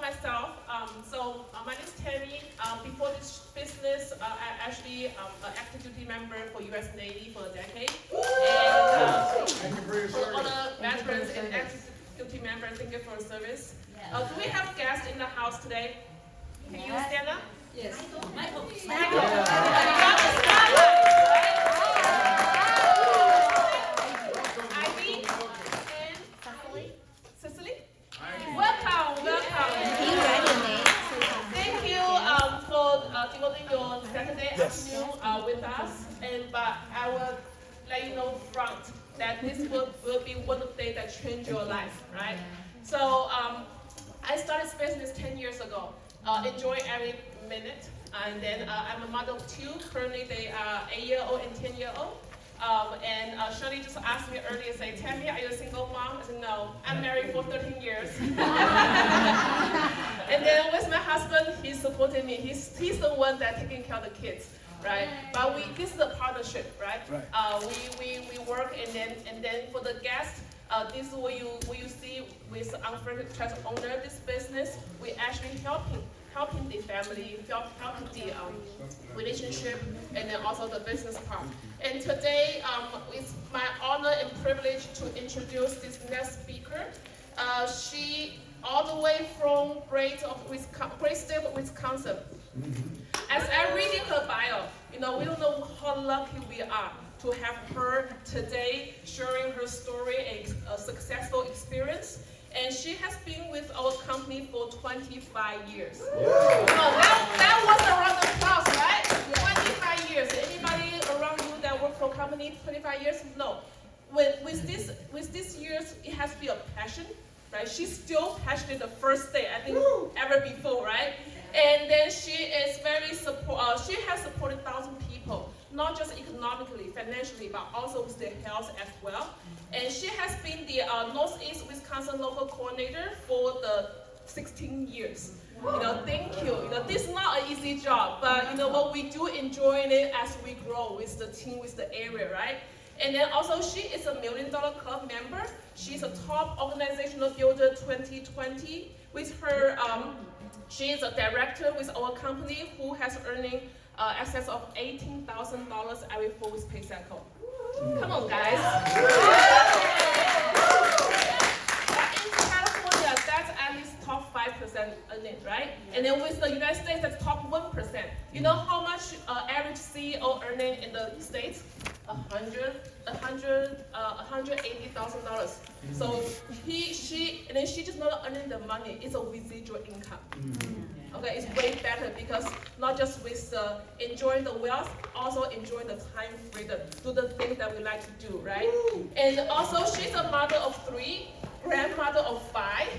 about myself. My name is Tammy. Before this business, I actually an active duty member for U.S. Navy for a decade. And for all the veterans and active duty members, thank you for your service. Do we have guests in the house today? Can you stand up? Yes. Michael. Ivy and Cecily. Welcome. Thank you for devoting your Saturday afternoon with us. But I will let you know front that this will be one of the days that change your life, right? So I started this business 10 years ago. Enjoy every minute. And then I'm a mother of two. Currently they are 8-year-old and 10-year-old. Shirley just asked me earlier, say, Tammy, are you a single mom? I said, no, I'm married for 13 years. And then with my husband, he's supporting me. He's the one that's taking care of the kids, right? But this is a partnership, right? We work, and then for the guests, this is what you see with Unfriended Trust owner this business. We actually helping the family, helping the relationship, and then also the business part. And today, it's my honor and privilege to introduce this next speaker. She all the way from Great State of Wisconsin. As I read her bio, we don't know how lucky we are to have her today sharing her story and a successful experience. And she has been with our company for 25 years. That was a round of applause, right? 25 years. Anybody around you that work for a company 25 years? No. With this years, it has to be a passion, right? She's still passionate the first day, I think, ever before, right? And then she is very she has supported 1,000 people, not just economically, financially, but also with their health as well. And she has been the Northeast Wisconsin local coordinator for the 16 years. Thank you. This is not an easy job, but what we do enjoying it as we grow with the team, with the area, right? And then also she is a $1 Million Club member. She's a top organizational builder 2020. With her, she is a director with our company who has earning excess of $18,000 every 4 weeks pay cycle. Come on, guys. In California, that's at least top 5% in it, right? And then with the United States, that's top 1%. You know how much average CEO earning in the States? $180,000. So she just not earning the money, it's a residual income. Okay, it's way better because not just with enjoying the wealth, also enjoying the time freedom, do the things that we like to do, right? And also she's a mother of 3, grandmother of 5,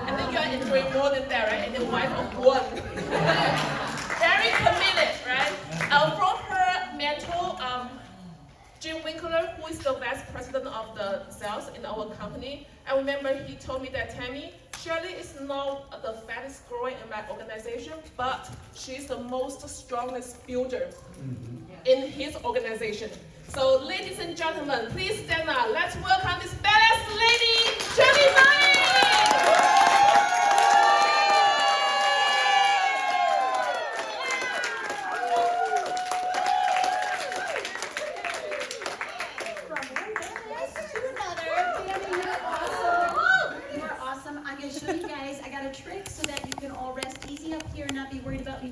and then you are enjoying more than that, right? And then wife of 1. Very committed, right? From her mentor, Jim Winkler, who is the vice president of the sales in our company, I remember he told me that, Tammy, Shirley is not the fastest growing in my organization, but she's the most strongest builder in his organization. So, ladies and gentlemen, please stand up. Let's welcome this badass lady, Chele Boe!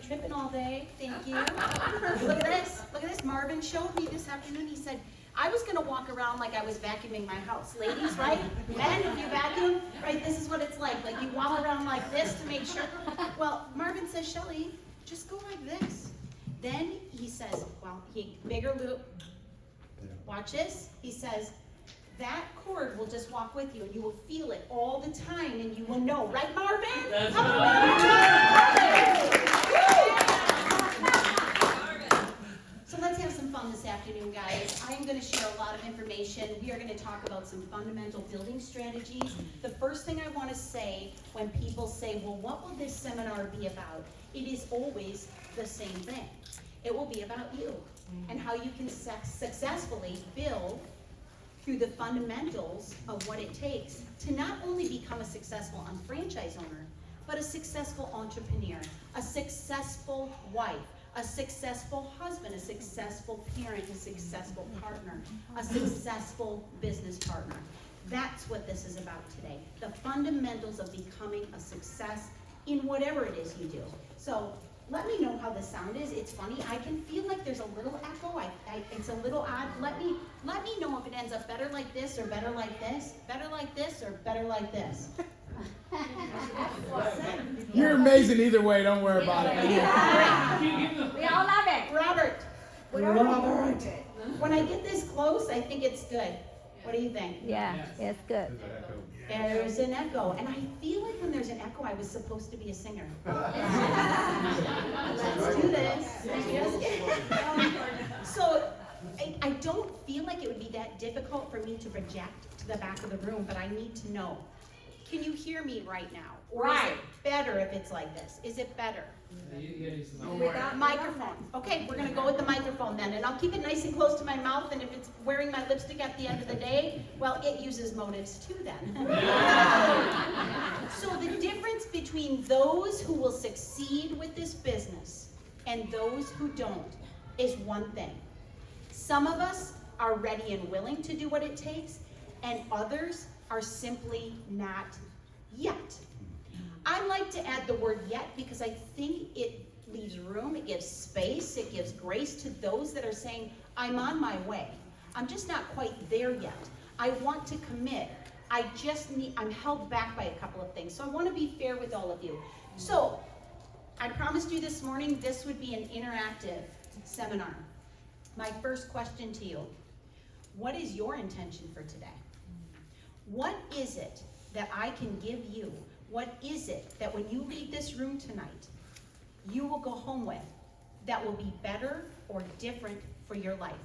Tripping all day. Thank you. Look at this. Look at this. Marvin showed me this afternoon. He said, I was going to walk around like I was vacuuming my house. Ladies, right? Men, if you vacuum, right, this is what it's like. Like you walk around like this to make sure. Well, Marvin says, Shelley, just go like this. Then he says, well, bigger loop. Watch this. He says, that cord will just walk with you and you will feel it all the time and you will know. Right, Marvin? That's right. So let's have some fun this afternoon, guys. I am going to share a lot of information. We are going to talk about some fundamental building strategies. The first thing I want to say when people say, well, what will this seminar be about? It is always the same thing. It will be about you and how you can successfully build through the fundamentals of what it takes to not only become a successful franchise owner, but a successful entrepreneur, a successful wife, a successful husband, a successful parent, a successful partner, a successful business partner. That's what this is about today. The fundamentals of becoming a success in whatever it is you do. So let me know how the sound is. It's funny. I can feel like there's a little echo. It's a little odd. Let me know if it ends up better like this or better like this, better like this or better like this. You're amazing either way. Don't worry about it. We all love it. Robert. When I get this close, I think it's good. What do you think? Yeah, it's good. There's an echo. And I feel like when there's an echo, I was supposed to be a singer. Let's do this. So I don't feel like it would be that difficult for me to project to the back of the room, but I need to know. Can you hear me right now? Or is it better if it's like this? Is it better? Microphone. Okay, we're going to go with the microphone then. And I'll keep it nice and close to my mouth. And if it's wearing my lipstick at the end of the day, well, it uses motives too then. So the difference between those who will succeed with this business and those who don't is one thing. Some of us are ready and willing to do what it takes, and others are simply not yet. I like to add the word yet because I think it leaves room, it gives space, it gives grace to those that are saying, I'm on my way. I'm just not quite there yet. I want to commit. I'm held back by a couple of things. So I want to be fair with all of you. So I promised you this morning this would be an interactive seminar. My first question to you, what is your intention for today? What is it that I can give you? What is it that when you leave this room tonight, you will go home with that will be better or different for your life?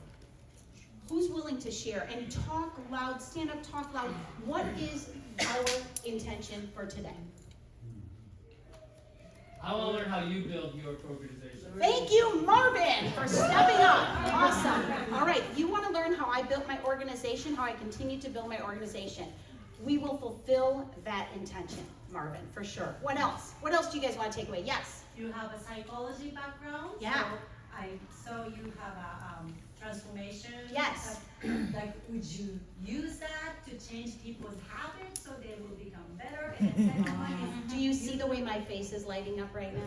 Who's willing to share? And talk loud, stand up, talk loud. What is our intention for today? I want to learn how you build your organization. Thank you, Marvin, for stepping up. Awesome. All right, you want to learn how I built my organization, how I continue to build my organization. We will fulfill that intention, Marvin, for sure. What else? What else do you guys want to take away? Yes? You have a psychology background. Yeah. So you have a transformation. Yes. Like, would you use that to change people's habits so they will become better? And the second one is, Do you see the way my face is lighting up right now?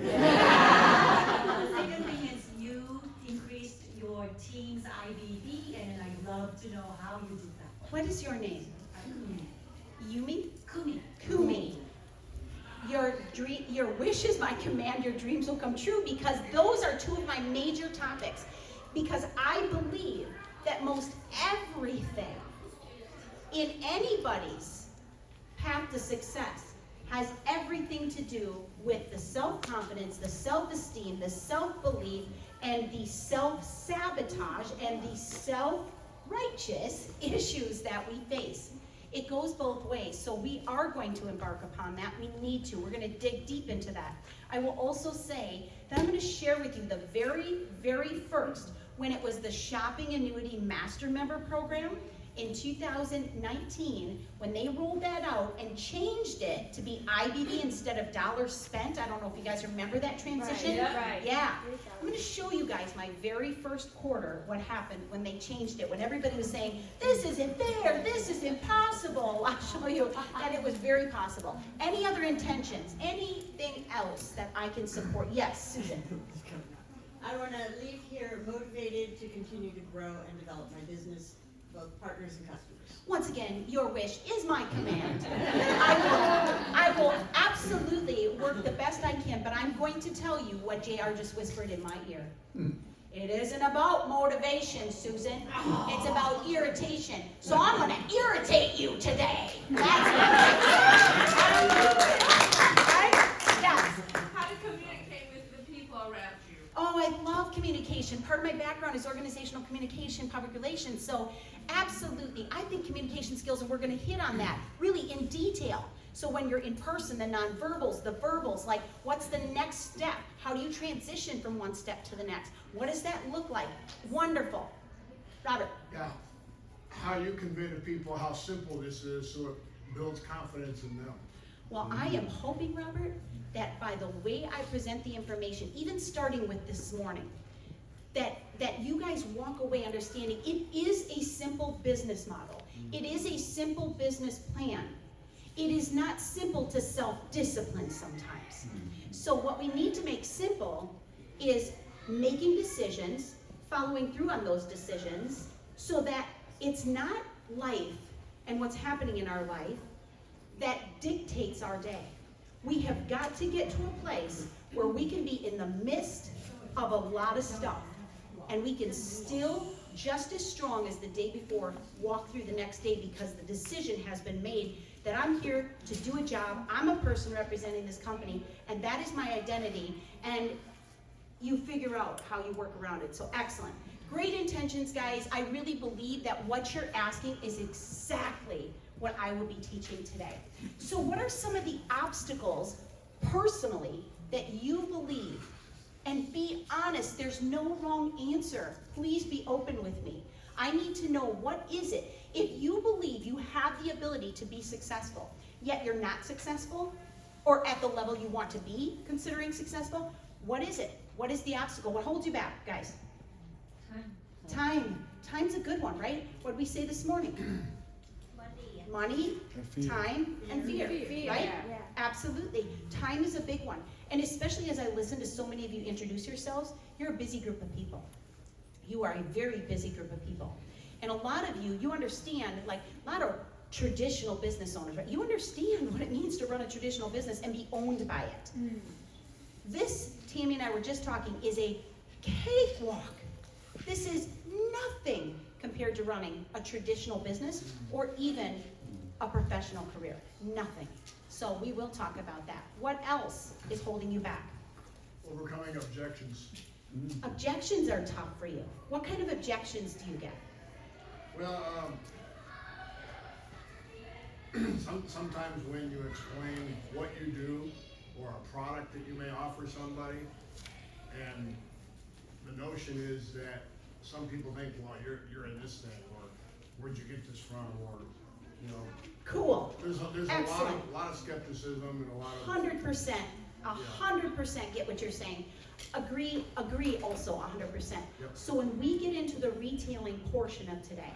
the second thing is you increased your team's IBD, and I'd love to know how you did that. What is your name? Yumi? Kumi. Your wish is my command, your dreams will come true, because those are two of my major topics. Because I believe that most everything in anybody's path to success has everything to do with the self-confidence, the self-esteem, the self-belief, and the self-sabotage and the self-righteous issues that we face. It goes both ways, so we are going to embark upon that. We need to. We're going to dig deep into that. I will also say that I'm going to share with you the very, very first, when it was the Shopping Annuity Master Member Program in 2019, when they rolled that out and changed it to be IBD instead of dollars spent. I don't know if you guys remember that transition. Right. Yeah. I'm going to show you guys my very first quarter, what happened when they changed it, when everybody was saying, this isn't fair, this is impossible. I'll show you that it was very possible. Any other intentions? Anything else that I can support? Yes, Susan. I want to leave here motivated to continue to grow and develop my business, both partners and customers. Once again, your wish is my command. I will absolutely work the best I can, but I'm going to tell you what JR just whispered in my ear. It isn't about motivation, Susan. It's about irritation. So I'm going to irritate you today. That's what right? Yes. How to communicate with the people around you. Oh, I love communication. Part of my background is organizational communication, public relations. So absolutely, I think communication skills, and we're going to hit on that really in detail. So when you're in person, the nonverbals, the verbals, like what's the next step? How do you transition from one step to the next? What does that look like? Wonderful. Robert. Yeah. How you convey to people how simple this is so it builds confidence in them. Well, I am hoping, Robert, that by the way I present the information, even starting with this morning, that you guys walk away understanding it is a simple business model. It is a simple business plan. It is not simple to self-discipline sometimes. So what we need to make simple is making decisions, following through on those decisions, so that it's not life and what's happening in our life that dictates our day. We have got to get to a place where we can be in the midst of a lot of stuff, and we can still, just as strong as the day before, walk through the next day because the decision has been made that I'm here to do a job, I'm a person representing this company, and that is my identity, and you figure out how you work around it. So excellent. Great intentions, guys. I really believe that what you're asking is exactly what I will be teaching today. So what are some of the obstacles, personally, that you believe? And be honest, there's no wrong answer. Please be open with me. I need to know, what is it? If you believe you have the ability to be successful, yet you're not successful, or at the level you want to be considering successful, what is it? What is the obstacle? What holds you back, guys? Time. Time's a good one, right? What did we say this morning? Money, time, and fear, right? Yeah. Absolutely. Time is a big one. And especially as I listen to so many of you introduce yourselves, you're a busy group of people. You are a very busy group of people. And a lot of you understand, like a lot of traditional business owners, right? You understand what it means to run a traditional business and be owned by it. This, Tammy and I were just talking, is a cakewalk. This is nothing compared to running a traditional business or even a professional career. Nothing. So we will talk about that. What else is holding you back? Overcoming objections. Objections are tough for you. What kind of objections do you get? Well, sometimes when you explain what you do or a product that you may offer somebody, and the notion is that some people think, well, you're in this thing, or where'd you get this from, or, you know. Cool. There's Excellent. a lot of skepticism and a lot of. 100%. 100% get what you're saying. Agree also 100%. Yep. So when we get into the retailing portion of today,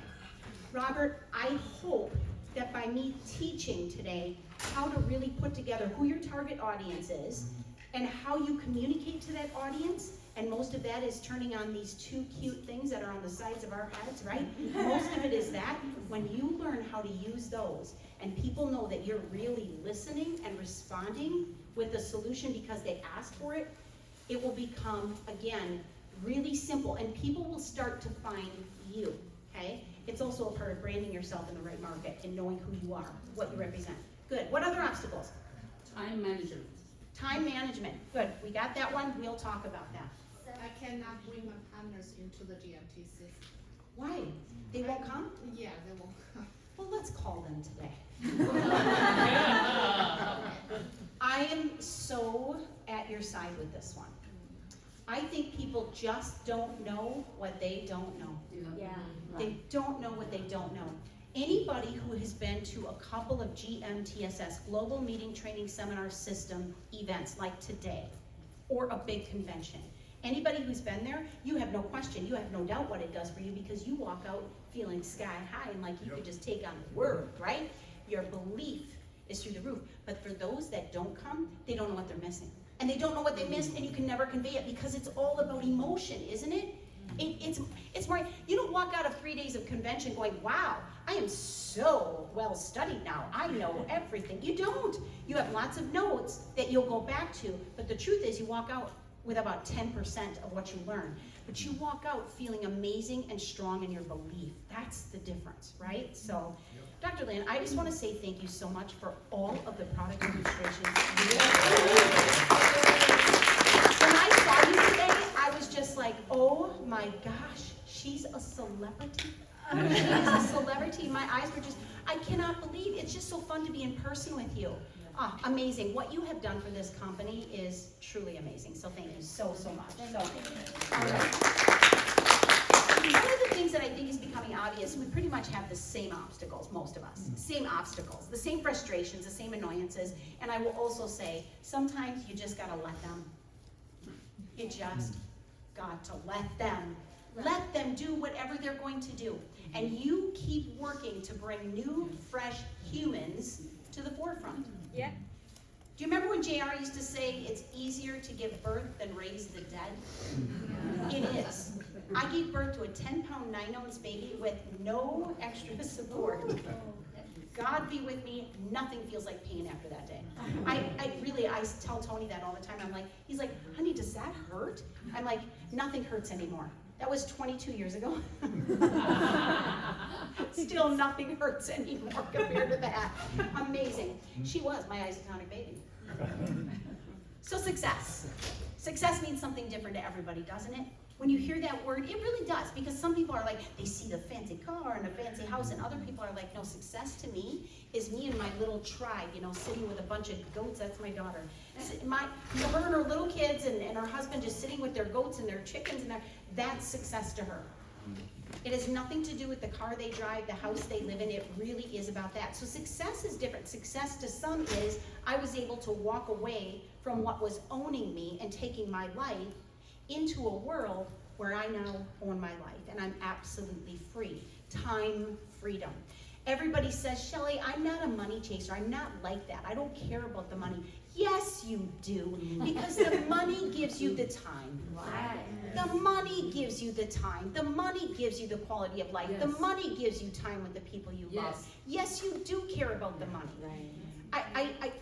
Robert, I hope that by me teaching today how to really put together who your target audience is and how you communicate to that audience, and most of that is turning on these two cute things that are on the sides of our heads, right? Most of it is that. When you learn how to use those and people know that you're really listening and responding with a solution because they asked for it, it will become, again, really simple, and people will start to find you, okay? It's also a part of branding yourself in the right market and knowing who you are, what you represent. Good. What other obstacles? Time management. Time management. Good. We got that one. We'll talk about that. I cannot bring my partners into the GMT system. Why? They won't come? Yeah, they won't come. Well, let's call them today. I am so at your side with this one. I think people just don't know what they don't know. Yeah. They don't know what they don't know. Anybody who has been to a couple of GMTSS, Global Meeting Training Seminar System events like today, or a big convention, anybody who's been there, you have no question, you have no doubt what it does for you, because you walk out feeling sky high and like you could just take on the world, right? Your belief is through the roof. But for those that don't come, they don't know what they're missing. And they don't know what they missed, and you can never convey it because it's all about emotion, isn't it? It's more, you don't walk out of 3 days of convention going, wow, I am so well studied now. I know everything. You don't. You have lots of notes that you'll go back to, but the truth is you walk out with about 10% of what you learn. But you walk out feeling amazing and strong in your belief. That's the difference, right? So, Dr. Lynn, I just want to say thank you so much for all of the product demonstrations. When I saw you today, I was just like, oh my gosh, she's a celebrity. She's a celebrity. My eyes were just, I cannot believe, it's just so fun to be in person with you. Amazing. What you have done for this company is truly amazing. So thank you so much. So, all right. of the things that I think is becoming obvious, we pretty much have the same obstacles, most of us. Same obstacles, the same frustrations, the same annoyances. And I will also say, sometimes you just gotta let them. You just got to let them. Let them do whatever they're going to do. And you keep working to bring new, fresh humans to the forefront. Yeah. Do you remember when JR used to say it's easier to give birth than raise the dead? It is. I gave birth to a 10-pound, 9-ounce baby with no extra support. God be with me, nothing feels like pain after that day. I tell Tony that all the time. I'm like, he's like, honey, does that hurt? I'm like, nothing hurts anymore. That was 22 years ago. Still nothing hurts anymore compared to that. Amazing. She was my isotonic baby. So success. Success means something different to everybody, doesn't it? When you hear that word, it really does, because some people are like, they see the fancy car and a fancy house, and other people are like, no, success to me is me and my little tribe, sitting with a bunch of goats. That's my daughter. Her and her little kids and her husband just sitting with their goats and their chickens, and that's success to her. It has nothing to do with the car they drive, the house they live in. It really is about that. So success is different. Success to some is I was able to walk away from what was owning me and taking my life into a world where I now own my life and I'm absolutely free. Time, freedom. Everybody says, Chele, I'm not a money chaser. I'm not like that. I don't care about the money. Yes, you do, because the money gives you the time. The money gives you the time. The money gives you the quality of life. Yes. The money gives you time with the people you love. Yes, you do care about the money. Right.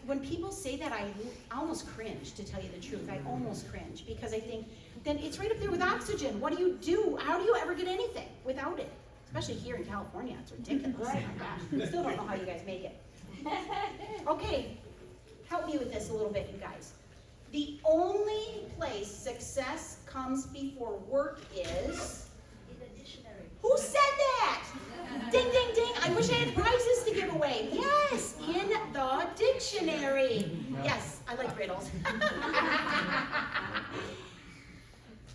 When people say that, I almost cringe, to tell you the truth. I almost cringe, because I think, then it's right up there with oxygen. What do? How do you ever get anything without it? Especially here in California, it's ridiculous. Oh my gosh, still don't know how you guys make it. Okay, help me with this a little bit, you guys. The only place success comes before work is... In the dictionary. Who said that? Ding, ding, ding. I wish I had prizes to give away. Yes, in the dictionary. Yes, I like riddles.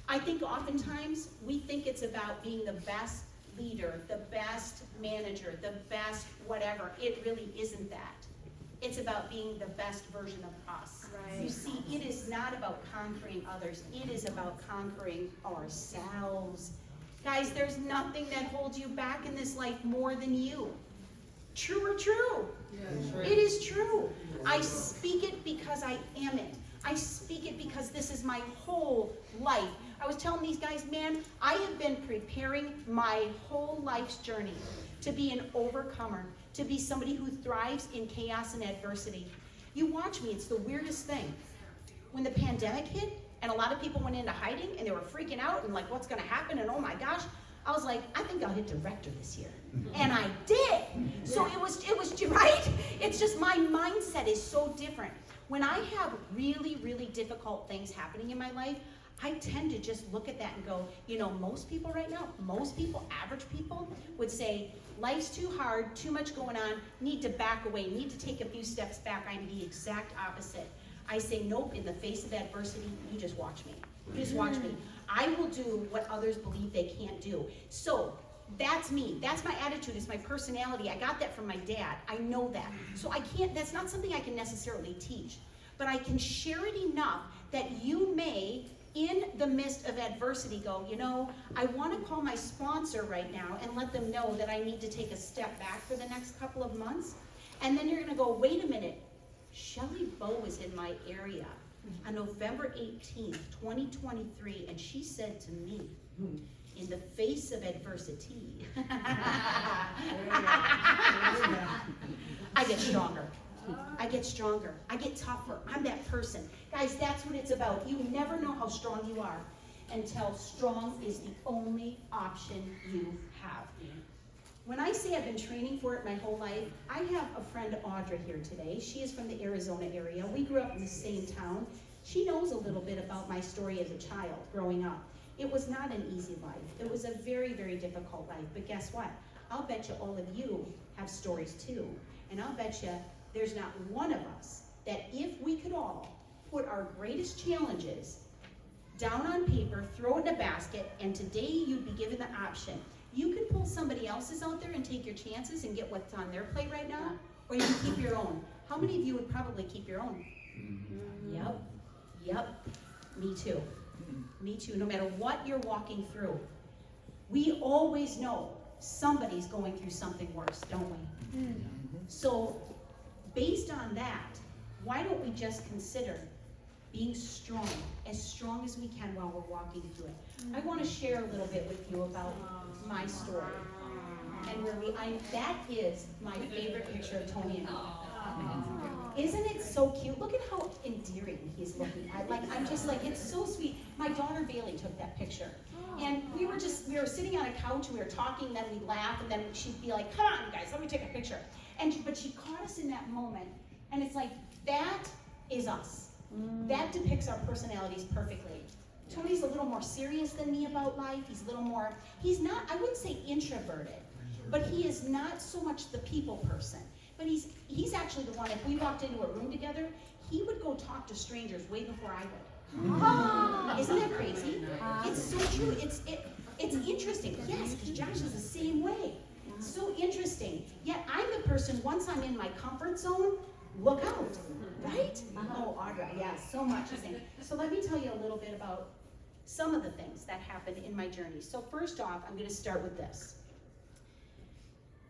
I think oftentimes we think it's about being the best leader, the best manager, the best whatever. It really isn't that. It's about being the best version of us. Right. You see, it is not about conquering others. It is about conquering ourselves. Guys, there's nothing that holds you back in this life more than you. True or true? Yeah, true. It is true. I speak it because I am it. I speak it because this is my whole life. I was telling these guys, man, I have been preparing my whole life's journey to be an overcomer, to be somebody who thrives in chaos and adversity. You watch me, it's the weirdest thing. When the pandemic hit, and a lot of people went into hiding, and they were freaking out, and like, what's gonna happen, and oh my gosh, I was like, I think I'll hit director this year. And I did. So it was right? It's just my mindset is so different. When I have really, really difficult things happening in my life, I tend to just look at that and go, most people right now, average people, would say, life's too hard, too much going on, need to back away, need to take a few steps back. I'm the exact opposite. I say, nope, in the face of adversity, you just watch me. You just watch me. I will do what others believe they can't do. So that's me. That's my attitude. It's my personality. I got that from my dad. I know that. So that's not something I can necessarily teach. But I can share it enough that you may, in the midst of adversity, go, I want to call my sponsor right now and let them know that I need to take a step back for the next couple of months. And then you're going to go, wait a minute. Chele Boe was in my area on November 18th, 2023, and she said to me, in the face of adversity, I get stronger. I get stronger. I get tougher. I'm that person. Guys, that's what it's about. You never know how strong you are until strong is the only option you have. When I say I've been training for it my whole life, I have a friend, Audra, here today. She is from the Arizona area. We grew up in the same town. She knows a little bit about my story as a child growing up. It was not an easy life. It was a very, very difficult life. But guess what? I'll bet you all of you have stories too. And I'll bet you there's not one of us that if we could all put our greatest challenges down on paper, throw it in a basket, and today you'd be given the option. You can pull somebody else's out there and take your chances and get what's on their plate right now, or you can keep your own. How many of you would probably keep your own? Yep, me too. Me too, no matter what you're walking through. We always know somebody's going through something worse, don't we? So, based on that, why don't we just consider being strong as we can while we're walking through it? I want to share a little bit with you about my story. And that is my favorite picture of Tony and me. Isn't it so cute? Look at how endearing he's looking. I'm just like, it's so sweet. My daughter Bailey took that picture. And we were sitting on a couch and we were talking, then we'd laugh, and then she'd be like, come on, you guys, let me take a picture. But she caught us in that moment, and it's like, that is us. That depicts our personalities perfectly. Tony's a little more serious than me about life. He's a little more, he's not, I wouldn't say introverted, but he is not so much the people person. But he's actually the one, if we walked into a room together, he would go talk to strangers way before I would. Isn't that crazy? It's so true. It's interesting. Yes, because Josh is the same way. So interesting. Yet I'm the person, once I'm in my comfort zone, look out, right? Oh, Audra, yeah, so much the same. So let me tell you a little bit about some of the things that happened in my journey. So first off, I'm going to start with this.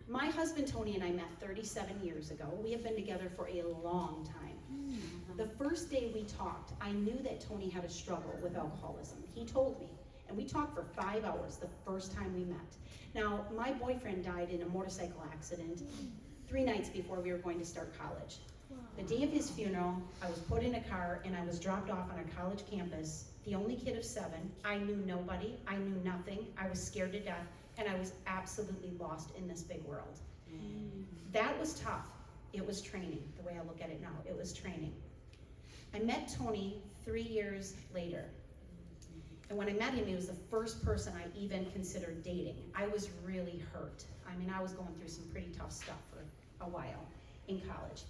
My husband Tony and I met 37 years ago. We have been together for a long time. The first day we talked, I knew that Tony had a struggle with alcoholism. He told me, and we talked for 5 hours the first time we met. Now, my boyfriend died in a motorcycle accident 3 nights before we were going to start college. The day of his funeral, I was put in a car and I was dropped off on a college campus, the only kid of 7. I knew nobody, I knew nothing, I was scared to death, and I was absolutely lost in this big world. That was tough. It was training, the way I look at it now. It was training. I met Tony 3 years later. And when I met him, he was the first person I even considered dating. I was really hurt. I mean, I was going through some pretty tough stuff for a while in college.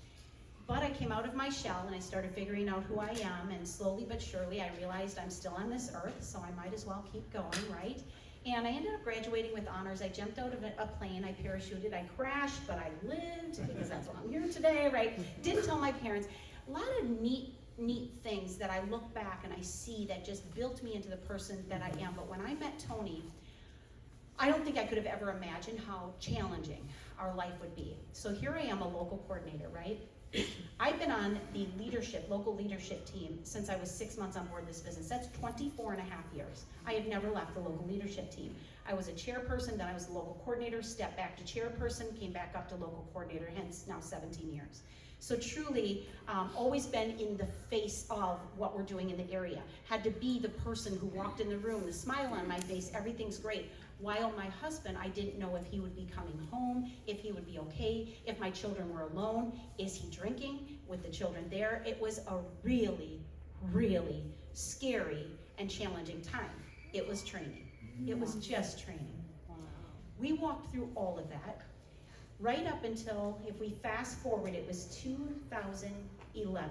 But I came out of my shell and I started figuring out who I am, and slowly but surely I realized I'm still on this earth, so I might as well keep going, right? And I ended up graduating with honors. I jumped out of a plane, I parachuted, I crashed, but I lived, because that's why I'm here today, right? Didn't tell my parents. A lot of neat things that I look back and I see that just built me into the person that I am. But when I met Tony, I don't think I could have ever imagined how challenging our life would be. So here I am, a local coordinator, right? I've been on the local leadership team since I was 6 months on board this business. That's 24 and a half years. I have never left the local leadership team. I was a chairperson, then I was the local coordinator, stepped back to chairperson, came back up to local coordinator, hence now 17 years. So truly, always been in the face of what we're doing in the area. Had to be the person who walked in the room, the smile on my face, everything's great. While my husband, I didn't know if he would be coming home, if he would be okay, if my children were alone, is he drinking with the children there? It was a really, really scary and challenging time. It was training. It was just training. We walked through all of that, right up until, if we fast forward, it was 2011.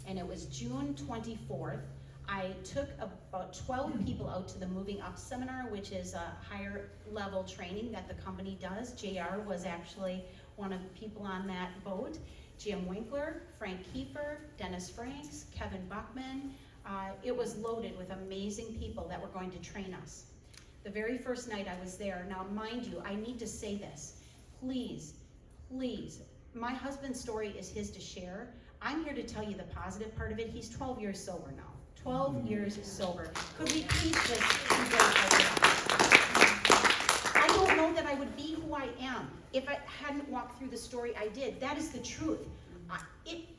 And it was June 24th. I took about 12 people out to the Moving Up Seminar, which is a higher level training that the company does. JR was actually one of the people on that boat. Jim Winkler, Frank Kiefer, Dennis Franks, Kevin Buckman. It was loaded with amazing people that were going to train us. The very first night I was there, now mind you, I need to say this. Please, my husband's story is his to share. I'm here to tell you the positive part of it. He's 12 years sober now. 12 years sober. Could we please just I don't know that I would be who I am if I hadn't walked through the story I did. That is the truth.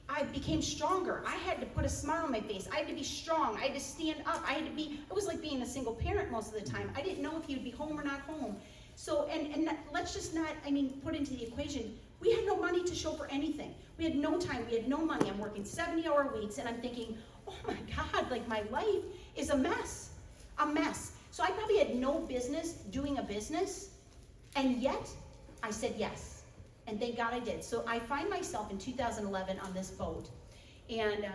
I became stronger. I had to put a smile on my face. I had to be strong. I had to stand up. It was like being a single parent most of the time. I didn't know if he would be home or not home. So, and let's just not, put into the equation, we had no money to show for anything. We had no time, we had no money. I'm working 70-hour weeks and I'm thinking, oh my God, like my life is a mess. So I probably had no business doing a business, and yet I said yes. And thank God I did. So I find myself in 2011 on this boat, and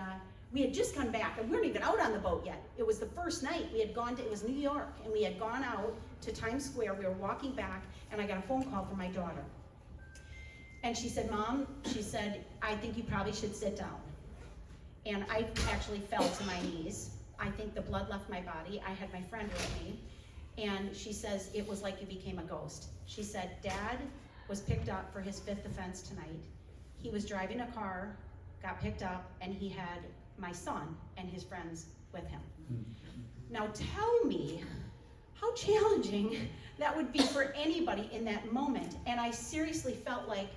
we had just come back, and we weren't even out on the boat yet. It was the first night. We had gone to, it was New York, and we had gone out to Times Square. We were walking back, and I got a phone call from my daughter. And she said, Mom, she said, I think you probably should sit down. And I actually fell to my knees. I think the blood left my body. I had my friend with me. And she says, it was like you became a ghost. She said, Dad was picked up for his 5th offense tonight. He was driving a car, got picked up, and he had my son and his friends with him. Now tell me how challenging that would be for anybody in that moment. And I seriously felt like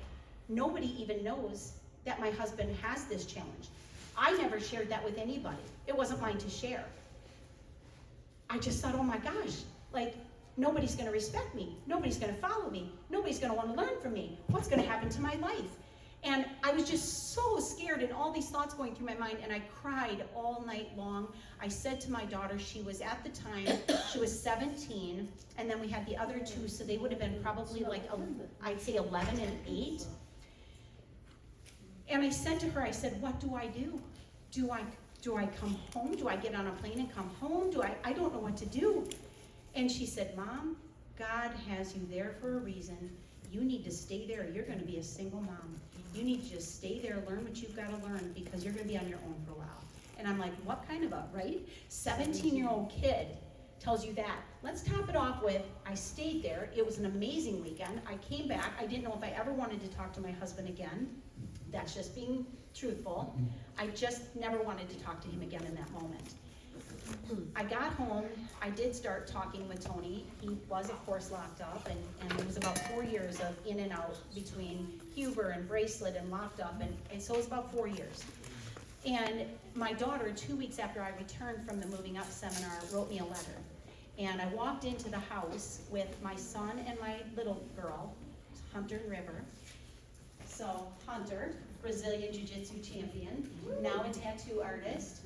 nobody even knows that my husband has this challenge. I never shared that with anybody. It wasn't mine to share. I just thought, oh my gosh, like nobody's gonna respect me. Nobody's gonna follow me. Nobody's gonna wanna learn from me. What's gonna happen to my life? And I was just so scared and all these thoughts going through my mind, and I cried all night long. I said to my daughter, she was at the time, she was 17, and then we had the other 2, so they would have been probably like, I'd say 11 and 8. And I said to her, I said, what do I do? Do I come home? Do I get on a plane and come home? I don't know what to do. And she said, Mom, God has you there for a reason. You need to stay there. You're going to be a single mom. You need to just stay there, learn what you've got to learn, because you're going to be on your own for a while. And I'm like, what kind of a, right? 17-year-old kid tells you that. Let's top it off with, I stayed there. It was an amazing weekend. I came back. I didn't know if I ever wanted to talk to my husband again. That's just being truthful. I just never wanted to talk to him again in that moment. I got home. I did start talking with Tony. He was, of course, locked up, and it was about 4 years of in and out between Huber and Bracelet and locked up, and so it was about 4 years. And my daughter, 2 weeks after I returned from the Moving Up seminar, wrote me a letter. And I walked into the house with my son and my little girl, Hunter and River. So Hunter, Brazilian Jiu-Jitsu champion, now a tattoo artist.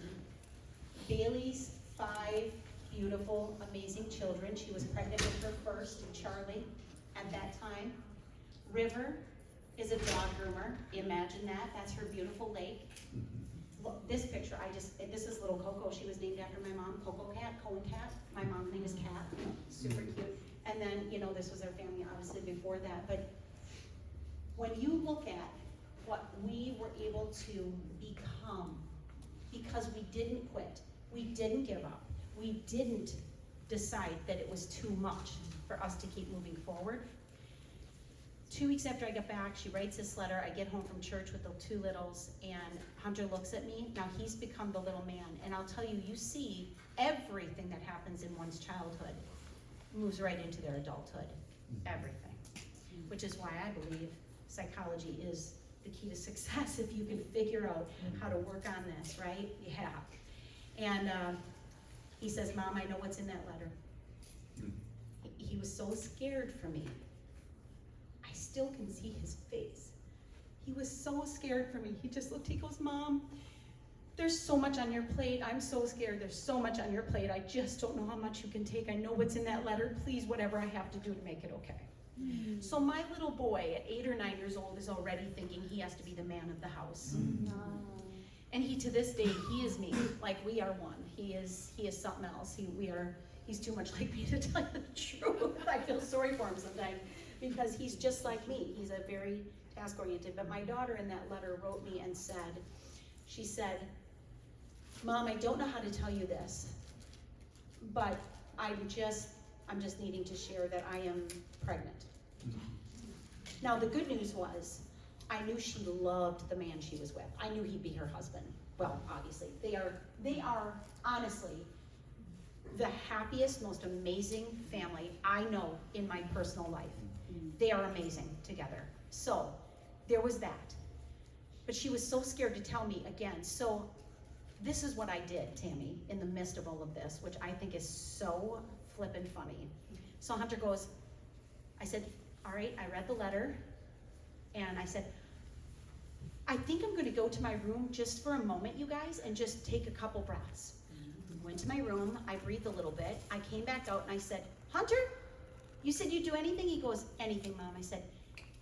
Bailey's 5 beautiful, amazing children. She was pregnant with her first, Charlie, at that time. River is a dog groomer. Imagine that. That's her beautiful lake. Look, this picture, this is little Coco. She was named after my mom, Coco Cat, Cohen Cat. My mom's name is Cat. Super cute. And then, you know, this was our family, obviously, before that. But when you look at what we were able to become, because we didn't quit, we didn't give up, we didn't decide that it was too much for us to keep moving forward. 2 weeks after I get back, she writes this letter. I get home from church with the 2 littles, and Hunter looks at me. Now he's become the little man, and I'll tell you, you see everything that happens in one's childhood moves right into their adulthood, everything, which is why I believe psychology is the key to success if you can figure out how to work on this, right? Yeah. And he says, Mom, I know what's in that letter. He was so scared for me. I still can see his face. He was so scared for me. He just looked, he goes, Mom, there's so much on your plate. I'm so scared. There's so much on your plate. I just don't know how much you can take. I know what's in that letter. Please, whatever I have to do to make it okay. So my little boy at 8 or 9 years old is already thinking he has to be the man of the house. And he, to this day, he is me. Like, we are one. He is something else. He's too much like me, to tell you the truth. I feel sorry for him sometimes because he's just like me. He's a very task-oriented. But my daughter in that letter wrote me and said, she said, Mom, I don't know how to tell you this, but I'm just needing to share that I am pregnant. Now, the good news was, I knew she loved the man she was with. I knew he'd be her husband. Well, obviously, they are honestly the happiest, most amazing family I know in my personal life. They are amazing together. So there was that. But she was so scared to tell me again. So this is what I did, Tammy, in the midst of all of this, which I think is so flippin' funny. So Hunter goes, I said, all right, I read the letter, and I said, I think I'm gonna go to my room just for a moment, you guys, and just take a couple breaths. Went to my room, I breathed a little bit, I came back out and I said, Hunter, you said you'd do anything? He goes, anything, Mom. I said,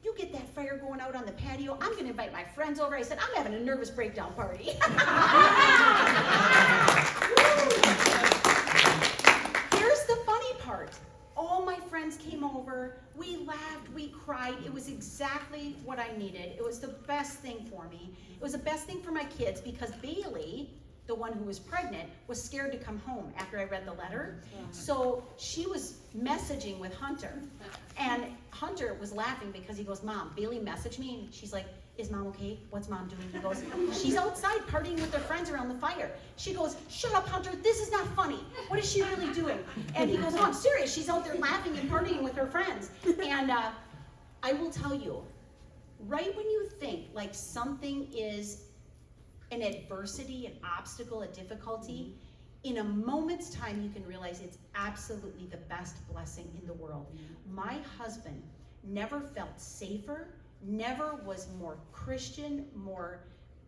you get that fire going out on the patio. I'm gonna invite my friends over. I said, I'm having a nervous breakdown party. Here's the funny part. All my friends came over, we laughed, we cried. It was exactly what I needed. It was the best thing for me. It was the best thing for my kids because Bailey, the one who was pregnant, was scared to come home after I read the letter. So she was messaging with Hunter. And Hunter was laughing because he goes, Mom, Bailey messaged me. And she's like, is Mom okay? What's Mom doing? He goes, she's outside partying with her friends around the fire. She goes, shut up, Hunter. This is not funny. What is she really doing? And he goes, oh, I'm serious. She's out there laughing and partying with her friends. And I will tell you, right when you think like something is an adversity, an obstacle, a difficulty, in a moment's time you can realize it's absolutely the best blessing in the world. My husband never felt safer, never was more Christian,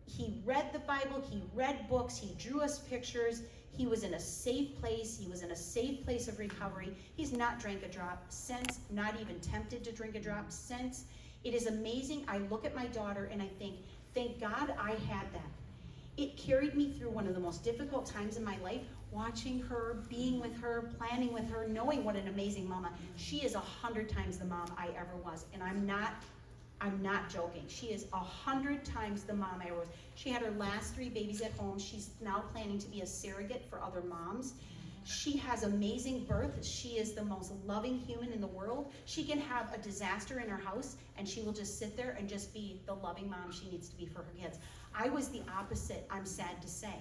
he read the Bible, he read books, he drew us pictures, he was in a safe place, he was in a safe place of recovery. He's not drank a drop since, not even tempted to drink a drop since. It is amazing. I look at my daughter and I think, thank God I had that. It carried me through one of the most difficult times in my life, watching her, being with her, planning with her, knowing what an amazing mama. She is 100 times the mom I ever was, and I'm not joking. She is 100 times the mom I ever was. She had her last 3 babies at home. She's now planning to be a surrogate for other moms. She has amazing birth. She is the most loving human in the world. She can have a disaster in her house and she will just sit there and just be the loving mom she needs to be for her kids. I was the opposite, I'm sad to say.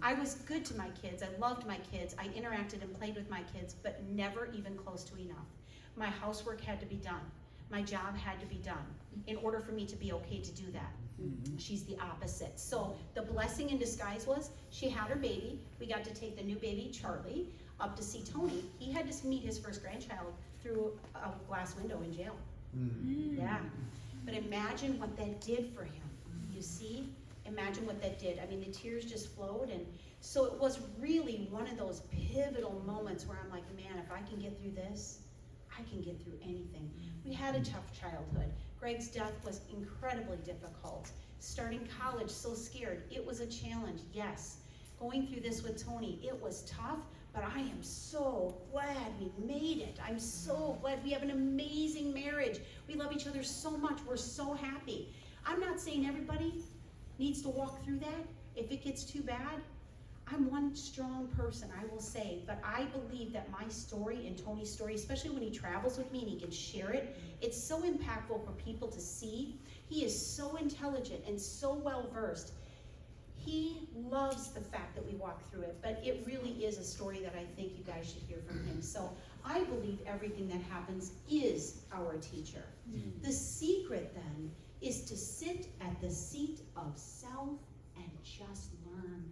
I was good to my kids. I loved my kids. I interacted and played with my kids, but never even close to enough. My housework had to be done. My job had to be done in order for me to be okay to do that. She's the opposite. So the blessing in disguise was she had her baby. We got to take the new baby, Charlie, up to see Tony. He had to meet his first grandchild through a glass window in jail. Yeah. But imagine what that did for him. You see? Imagine what that did. I mean, the tears just flowed. And so it was really one of those pivotal moments where I'm like, man, if I can get through this, I can get through anything. We had a tough childhood. Greg's death was incredibly difficult. Starting college, so scared. It was a challenge, yes. Going through this with Tony, it was tough, but I am so glad we made it. I'm so glad we have an amazing marriage. We love each other so much. We're so happy. I'm not saying everybody needs to walk through that. If it gets too bad, I'm one strong person, I will say, but I believe that my story and Tony's story, especially when he travels with me and he can share it, it's so impactful for people to see. He is so intelligent and so well-versed. He loves the fact that we walk through it, but it really is a story that I think you guys should hear from him. So I believe everything that happens is our teacher. The secret then is to sit at the seat of self and just learn.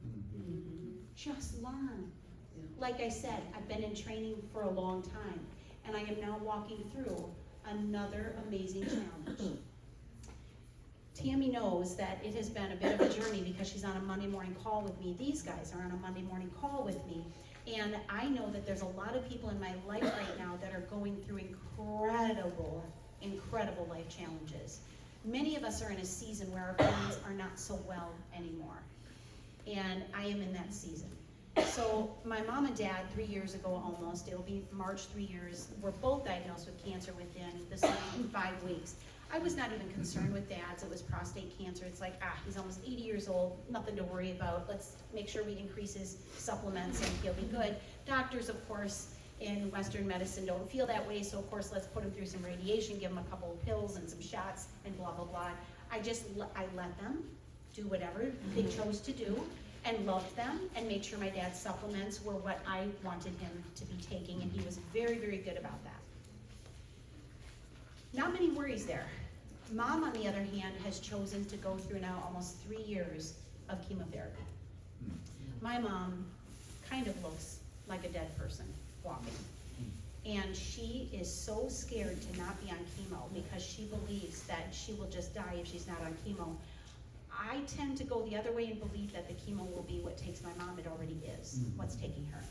Just learn. Like I said, I've been in training for a long time, and I am now walking through another amazing challenge. Tammy knows that it has been a bit of a journey because she's on a Monday morning call with me. These guys are on a Monday morning call with me. And I know that there's a lot of people in my life right now that are going through incredible life challenges. Many of us are in a season where our parents are not so well anymore. And I am in that season. So my mom and dad, 3 years ago almost, it'll be March, 3 years, were both diagnosed with cancer within the same 5 weeks. I was not even concerned with dad's. It was prostate cancer. It's like, he's almost 80 years old, nothing to worry about. Let's make sure we increase his supplements and he'll be good. Doctors, of course, in Western medicine don't feel that way, so of course let's put him through some radiation, give him a couple of pills and some shots and blah, blah, blah. I let them do whatever they chose to do and loved them and made sure my dad's supplements were what I wanted him to be taking, and he was very, very good about that. Not many worries there. Mom, on the other hand, has chosen to go through now almost 3 years of chemotherapy. My mom kind of looks like a dead person walking. And she is so scared to not be on chemo because she believes that she will just die if she's not on chemo. I tend to go the other way and believe that the chemo will be what takes my mom. It already is what's taking her.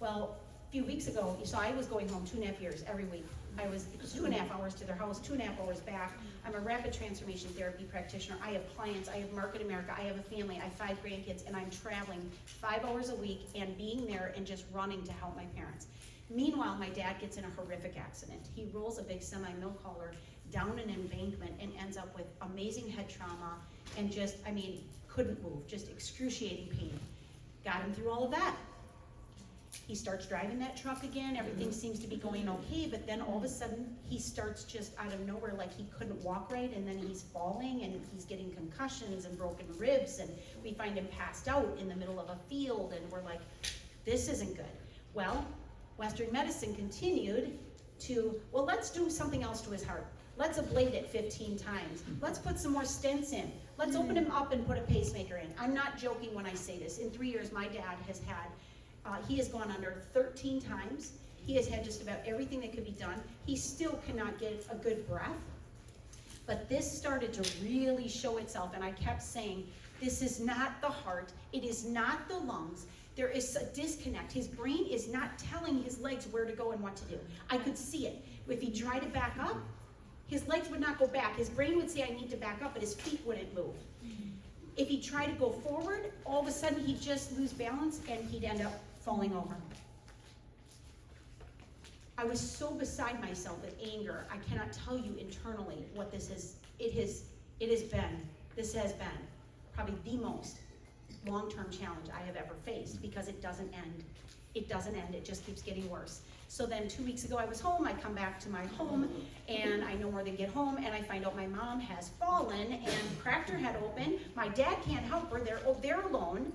Well, a few weeks ago, so I was going home 2.5 years every week It was 2.5 hours to their house, 2.5 hours back. I'm a rapid transformation therapy practitioner. I have clients, I have Market America, I have a family, I have 5 grandkids, and I'm traveling 5 hours a week and being there and just running to help my parents. Meanwhile, my dad gets in a horrific accident. He rolls a big semi-milk hauler down an embankment and ends up with amazing head trauma and just, I mean, couldn't move, just excruciating pain. Got him through all of that. He starts driving that truck again, everything seems to be going okay, but then all of a sudden, he starts just out of nowhere, like he couldn't walk right, and then he's falling, and he's getting concussions and broken ribs, and we find him passed out in the middle of a field, and we're like, this isn't good. Well, Western medicine continued to, well, let's do something else to his heart. Let's ablate it 15 times. Let's put some more stents in. Let's open him up and put a pacemaker in. I'm not joking when I say this. In 3 years, my dad has had he has gone under 13 times. He has had just about everything that could be done. He still cannot get a good breath. But this started to really show itself, and I kept saying, this is not the heart, it is not the lungs. There is a disconnect. His brain is not telling his legs where to go and what to do. I could see it. If he tried to back up, his legs would not go back. His brain would say, I need to back up, but his feet wouldn't move. If he tried to go forward, all of a sudden he'd just lose balance and he'd end up falling over. I was so beside myself with anger, I cannot tell you internally what this is. This has been probably the most long-term challenge I have ever faced, because it doesn't end. It doesn't end, it just keeps getting worse. So then 2 weeks ago I was home, I come back to my home, and I no more than get home, and I find out my mom has fallen and cracked her head open. My dad can't help her, they're alone.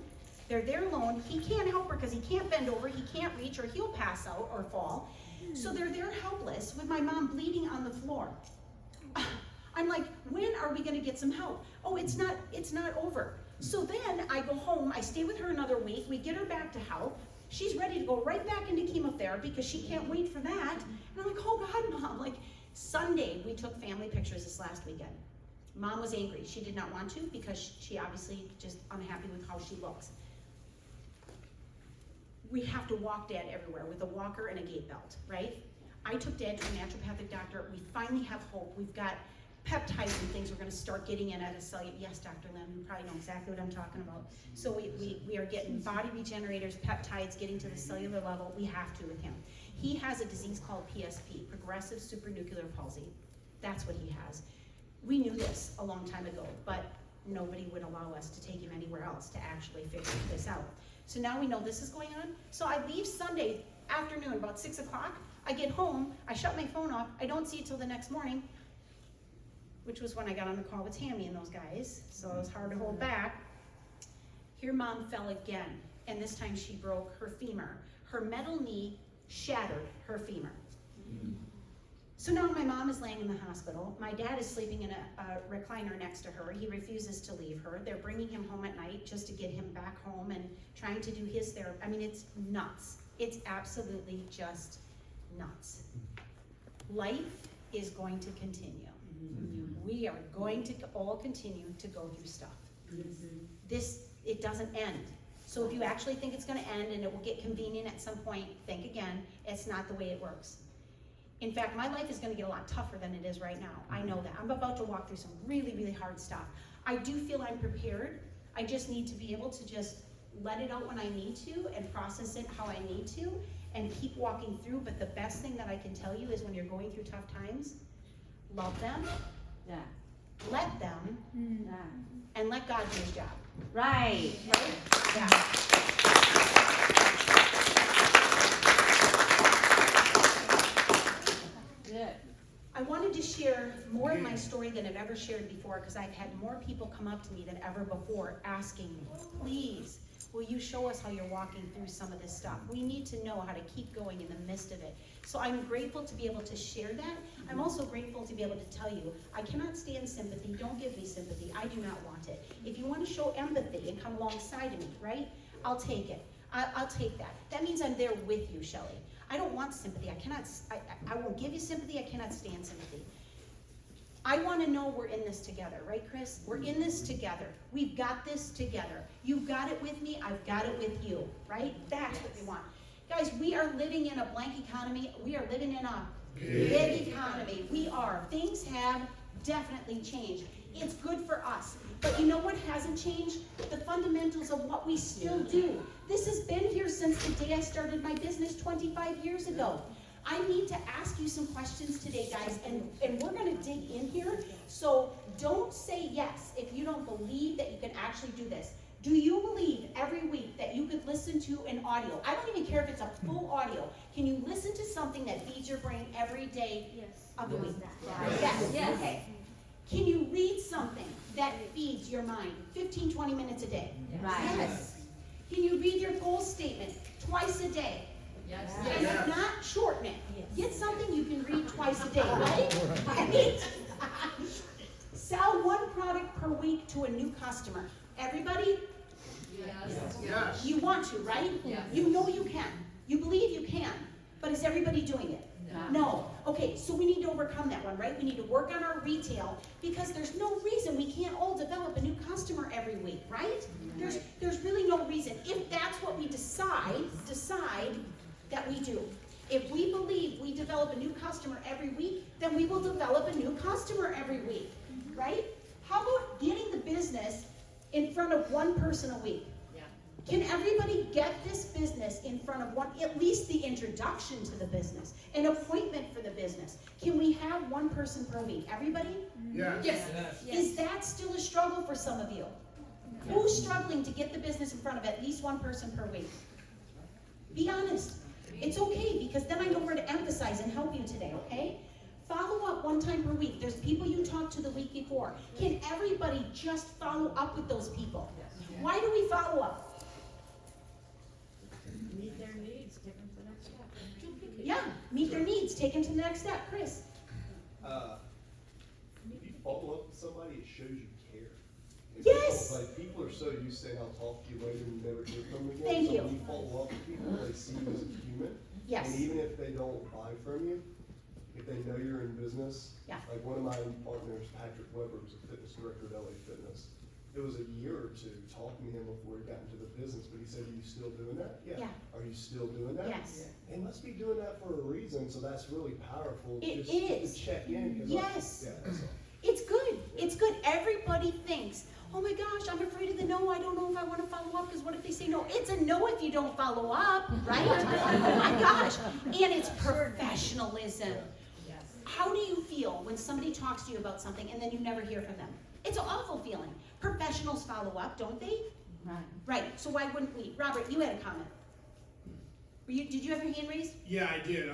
They're there alone. He can't help her because he can't bend over, he can't reach, or he'll pass out or fall. So they're there helpless with my mom bleeding on the floor. I'm like, when are we gonna get some help? Oh, it's not over. So then I go home, I stay with her another week, we get her back to health. She's ready to go right back into chemotherapy because she can't wait for that. And I'm like, oh God, Mom. Like, Sunday, we took family pictures this last weekend. Mom was angry. She did not want to because she obviously just unhappy with how she looks. We have to walk Dad everywhere with a walker and a gait belt, right? I took Dad to a naturopathic doctor. We finally have hope. We've got peptides and things we're going to start getting in at a cellular. Yes, Dr. Lim, you probably know exactly what I'm talking about. So we are getting body regenerators, peptides, getting to the cellular level. We have to with him. He has a disease called PSP, progressive supranuclear palsy. That's what he has. We knew this a long time ago, but nobody would allow us to take him anywhere else to actually figure this out. So now we know this is going on. So I leave Sunday afternoon, about 6 o'clock. I get home, I shut my phone off. I don't see it till the next morning, which was when I got on the call with Tammy and those guys. So it was hard to hold back. Here Mom fell again, and this time she broke her femur. Her metal knee shattered her femur. So now my mom is laying in the hospital. My dad is sleeping in a recliner next to her. He refuses to leave her. They're bringing him home at night just to get him back home and trying to do his therapy. I mean, it's nuts. It's absolutely just nuts. Life is going to continue. We are going to all continue to go through stuff. It doesn't end. So if you actually think it's going to end and it will get convenient at some point, think again. It's not the way it works. In fact, my life is going to get a lot tougher than it is right now. I know that. I'm about to walk through some really, really hard stuff. I do feel I'm prepared. I just need to be able to just let it out when I need to and process it how I need to and keep walking through. But the best thing that I can tell you is when you're going through tough times, love them, let them, and let God do his job. Right. Right? Yeah. I wanted to share more of my story than I've ever shared before because I've had more people come up to me than ever before asking me, please, will you show us how you're walking through some of this stuff? We need to know how to keep going in the midst of it. So I'm grateful to be able to share that. I'm also grateful to be able to tell you, I cannot stand sympathy. Don't give me sympathy. I do not want it. If you want to show empathy and come alongside of me, right? I'll take it. I'll take that. That means I'm there with you, Shelley. I don't want sympathy. I won't give you sympathy. I cannot stand sympathy. I want to know we're in this together, right, Chris? We're in this together. We've got this together. You've got it with me. I've got it with you, right? That's what we want. Guys, we are living in a blank economy. We are living in a Gig economy. We are. Things have definitely changed. It's good for us. But you know what hasn't changed? The fundamentals of what we still do. This has been here since the day I started my business 25 years ago. I need to ask you some questions today, guys, and we're going to dig in here. So don't say yes if you don't believe that you can actually do this. Do you believe every week that you could listen to an audio? I don't even care if it's a full audio. Can you listen to something that feeds your brain every day of the week? Yes. Okay. Can you read something that feeds your mind 15, 20 minutes a day? Yes. Can you read your goal statement twice a day? Yes. And if not, shorten it. Get something you can read twice a day, right? Right? Sell one product per week to a new customer. Everybody? Yes. You want to, right? Yes. You know you can. You believe you can. But is everybody doing it? No. Okay, so we need to overcome that one, right? We need to work on our retail because there's no reason we can't all develop a new customer every week, right? There's really no reason. If that's what we decide that we do. If we believe we develop a new customer every week, then we will develop a new customer every week, right? How about getting the business in front of one person a week? Can everybody get this business in front of one, at least the introduction to the business, an appointment for the business? Can we have one person per week? Everybody? Yes. Is that still a struggle for some of you? Who's struggling to get the business in front of at least one person per week? Be honest. It's okay, because then I know where to emphasize and help you today, okay? Follow up one time per week. There's people you talked to the week before. Can everybody just follow up with those people? Why do we follow up? Meet their needs, take them to the next step. Yeah, meet their needs, take them to the next step. Chris? If you follow up with somebody, it shows you care. Yes! Like, people are so used to saying, I'll talk to you later and never hear from them again. Thank so you. when you follow up with people, they see you as a human. Yes. And even if they don't buy from you, if they know you're in business. Yeah. Like one of my partners, Patrick Weber, was a fitness director at LA Fitness. It was a year or two talking to him before he got into the business, but he said, are you still doing that? Yeah. Are you still doing that? Yes. They must be doing that for a reason, so that's really powerful. It just is. to check in. 'Cause Yes. Yeah, that's all. It's good. It's good. Everybody thinks, oh my gosh, I'm afraid of the no. I don't know if I want to follow up because what if they say no? It's a no if you don't follow up, right? Oh my gosh. And it's professionalism. How do you feel when somebody talks to you about something and then you never hear from them? It's an awful feeling. Professionals follow up, don't they? Right. So why wouldn't we? Robert, you had a comment. Did you have your hand raised? Yeah, I did.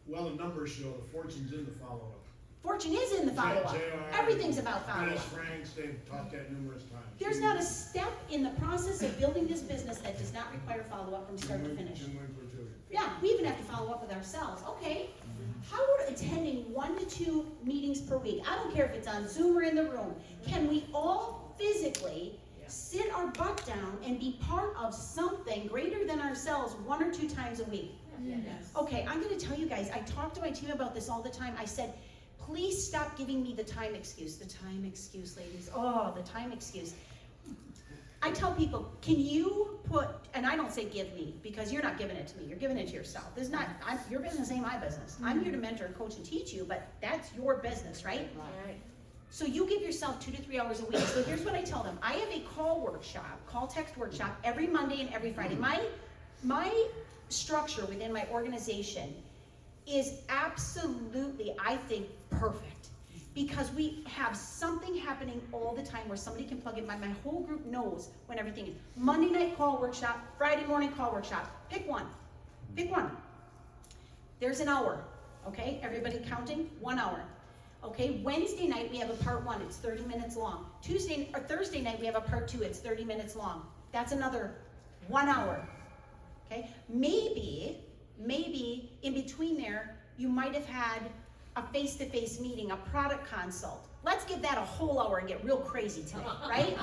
Well, the numbers show the fortune's in the follow-up. Fortune is in the follow-up. JR, Everything's about follow-up. Dennis Franks, they've taught that numerous times. There's not a step in the process of building this business that does not require follow-up from start to finish. Jim Winkler too. Yeah, we even have to follow up with ourselves. Okay. How about attending 1 to 2 meetings per week? I don't care if it's on Zoom or in the room. Can we all physically sit our butt down and be part of something greater than ourselves 1 or 2 times a week? Okay, I'm going to tell you guys, I talk to my team about this all the time. I said, please stop giving me the time excuse. The time excuse, ladies. Oh, the time excuse. I tell people, can you put, and I don't say give me, because you're not giving it to me, you're giving it to yourself. This is not, your business ain't my business. I'm here to mentor, coach, and teach you, but that's your business, right? Right. So you give yourself 2 to 3 hours a week. So here's what I tell them. I have a call text workshop every Monday and every Friday. My structure within my organization is absolutely, I think, perfect. Because we have something happening all the time where somebody can plug in. My whole group knows when everything is. Monday night call workshop, Friday morning call workshop. Pick one. Pick one. There's an hour. Okay? Everybody counting? 1 hour. Okay? Wednesday night we have a part 1. It's 30 minutes long. Thursday night we have a part 2. It's 30 minutes long. That's another 1 hour. Okay? Maybe in between there you might have had a face-to-face meeting, a product consult. Let's give that a whole hour and get real crazy today, right?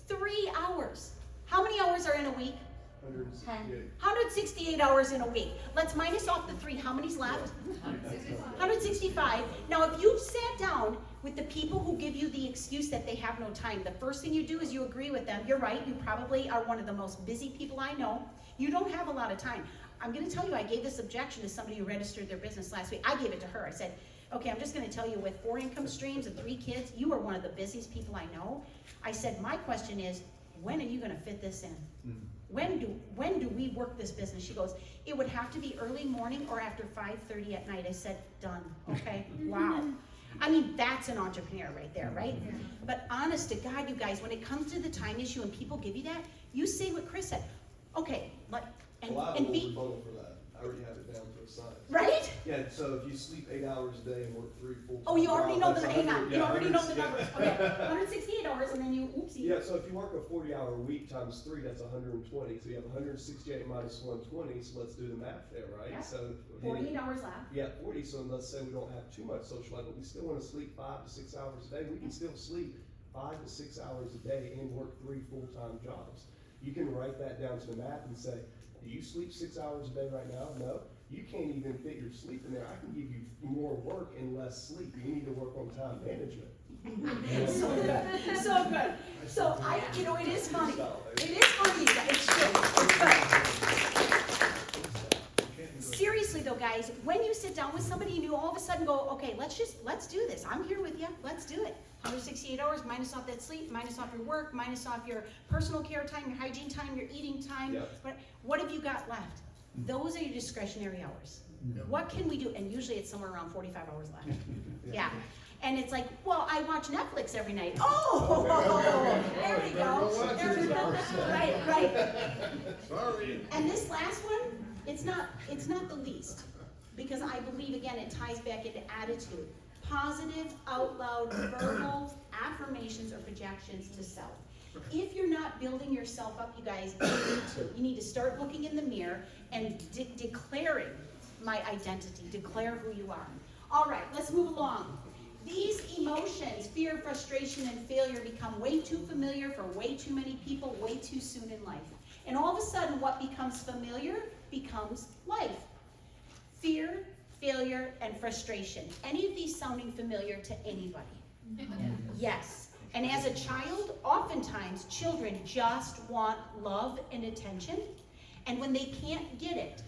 3 hours. How many hours are in a week? 168. 168 hours in a week. Let's minus off the 3. How many's left? 165. Now, if you've sat down with the people who give you the excuse that they have no time, the first thing you do is you agree with them. You're right. You probably are one of the most busy people I know. You don't have a lot of time. I'm gonna tell you, I gave this objection to somebody who registered their business last week. I gave it to her. I said, okay, I'm just gonna tell you, with 4 income streams and 3 kids, you are one of the busiest people I know. I said, my question is, when are you gonna fit this in? When do we work this business? She goes, it would have to be early morning or after 5:30 at night. I said, done, okay, wow. I mean, that's an entrepreneur right there, right? But honest to God, you guys, when it comes to the time issue and people give you that, you say what Chris said. Okay, like, Well, I have and a be, rebuttal for that. I already have it down to a science. right? Yeah, so if you sleep 8 hours a day and work 3 full time. Oh, you already know the, that's hang 100 on, you yeah, already know the 100 numbers. Okay, 168 hours and then you, oopsie. Yeah, so if you work a 40-hour week times 3, that's 120. So you have 168 minus 120, so let's do the math there, right? Yeah. So 48 hours left. Yeah, 40, so let's say we don't have too much social life, but we still want to sleep 5 to 6 hours a day. We can still sleep 5 to 6 hours a day and work 3 full-time jobs. You can write that down to the math and say, do you sleep 6 hours a day right now? No. You can't even fit your sleep in there. I can give you more work and less sleep. You need to work on time management. So good, so good. So you know, it is funny. It is funny, it's true. But seriously though, guys, when you sit down with somebody and you all of a sudden go, okay, let's do this. I'm here with you, let's do it. 168 hours, minus off that sleep, minus off your work, minus off your personal care time, your hygiene time, your eating time. Yep. What have you got left? Those are your discretionary hours. What can we do? And usually it's somewhere around 45 hours left. Yeah. And it's like, well, I watch Netflix every night. Oh, there we go. There we go. Right. Sorry. And this last one, it's not the least, because I believe, again, it ties back into attitude. Positive, out loud, verbal affirmations or projections to self. If you're not building yourself up, you guys, you need to start looking in the mirror and declaring my identity, declare who you are. All right, let's move along. These emotions, fear, frustration, and failure, become way too familiar for way too many people way too soon in life. And all of a sudden, what becomes familiar becomes life. Fear, failure, and frustration. Any of these sounding familiar to anybody? Yes. And as a child, oftentimes children just want love and attention. And when they can't get it,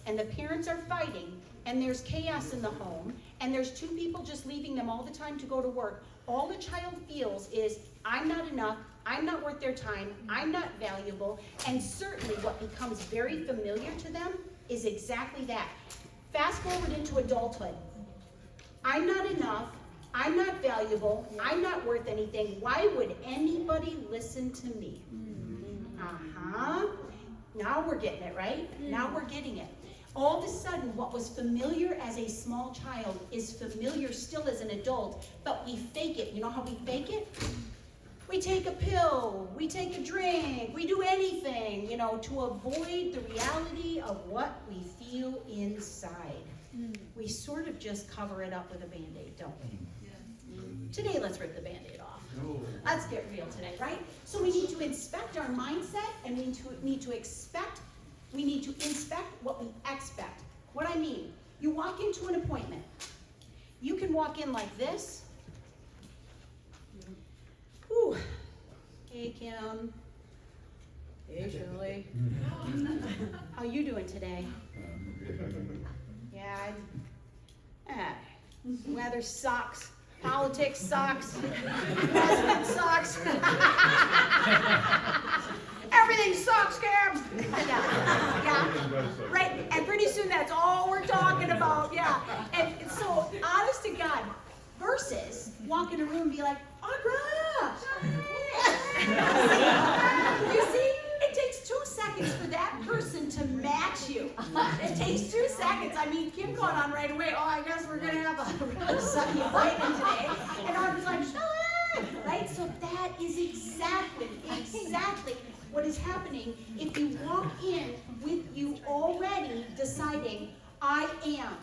and the parents are fighting, and there's chaos in the home, and there's 2 people just leaving them all the time to go to work, all the child feels is, I'm not enough, I'm not worth their time, I'm not valuable, and certainly what becomes very familiar to them is exactly that. Fast forward into adulthood. I'm not enough, I'm not valuable, I'm not worth anything, why would anybody listen to me? Now we're getting it, right? Now we're getting it. All of a sudden, what was familiar as a small child is familiar still as an adult, but we fake it. You know how we fake it? We take a pill, we take a drink, we do anything, to avoid the reality of what we feel inside. We sort of just cover it up with a Band-Aid, don't we? Today, let's rip the Band-Aid off. Let's get real today, right? So we need to inspect our mindset, and we need to inspect what we expect. What I mean, you walk into an appointment. You can walk in like this. Ooh. Hey, Kim. Hey, Shirley. How you doing today? Yeah, weather sucks. Politics sucks. President sucks. Everything sucks, Cam. Yeah. Right. And pretty soon that's all we're talking about. Yeah. And so, honest to God, versus walk in a room and be like, Audra. You see, it takes 2 seconds for that person to match you. It takes 2 seconds. I mean, Kim caught on right away. Oh, I guess we're gonna have a really sunny appointment today. And Audra's like, right? So that is exactly what is happening if you walk in with you already deciding, I am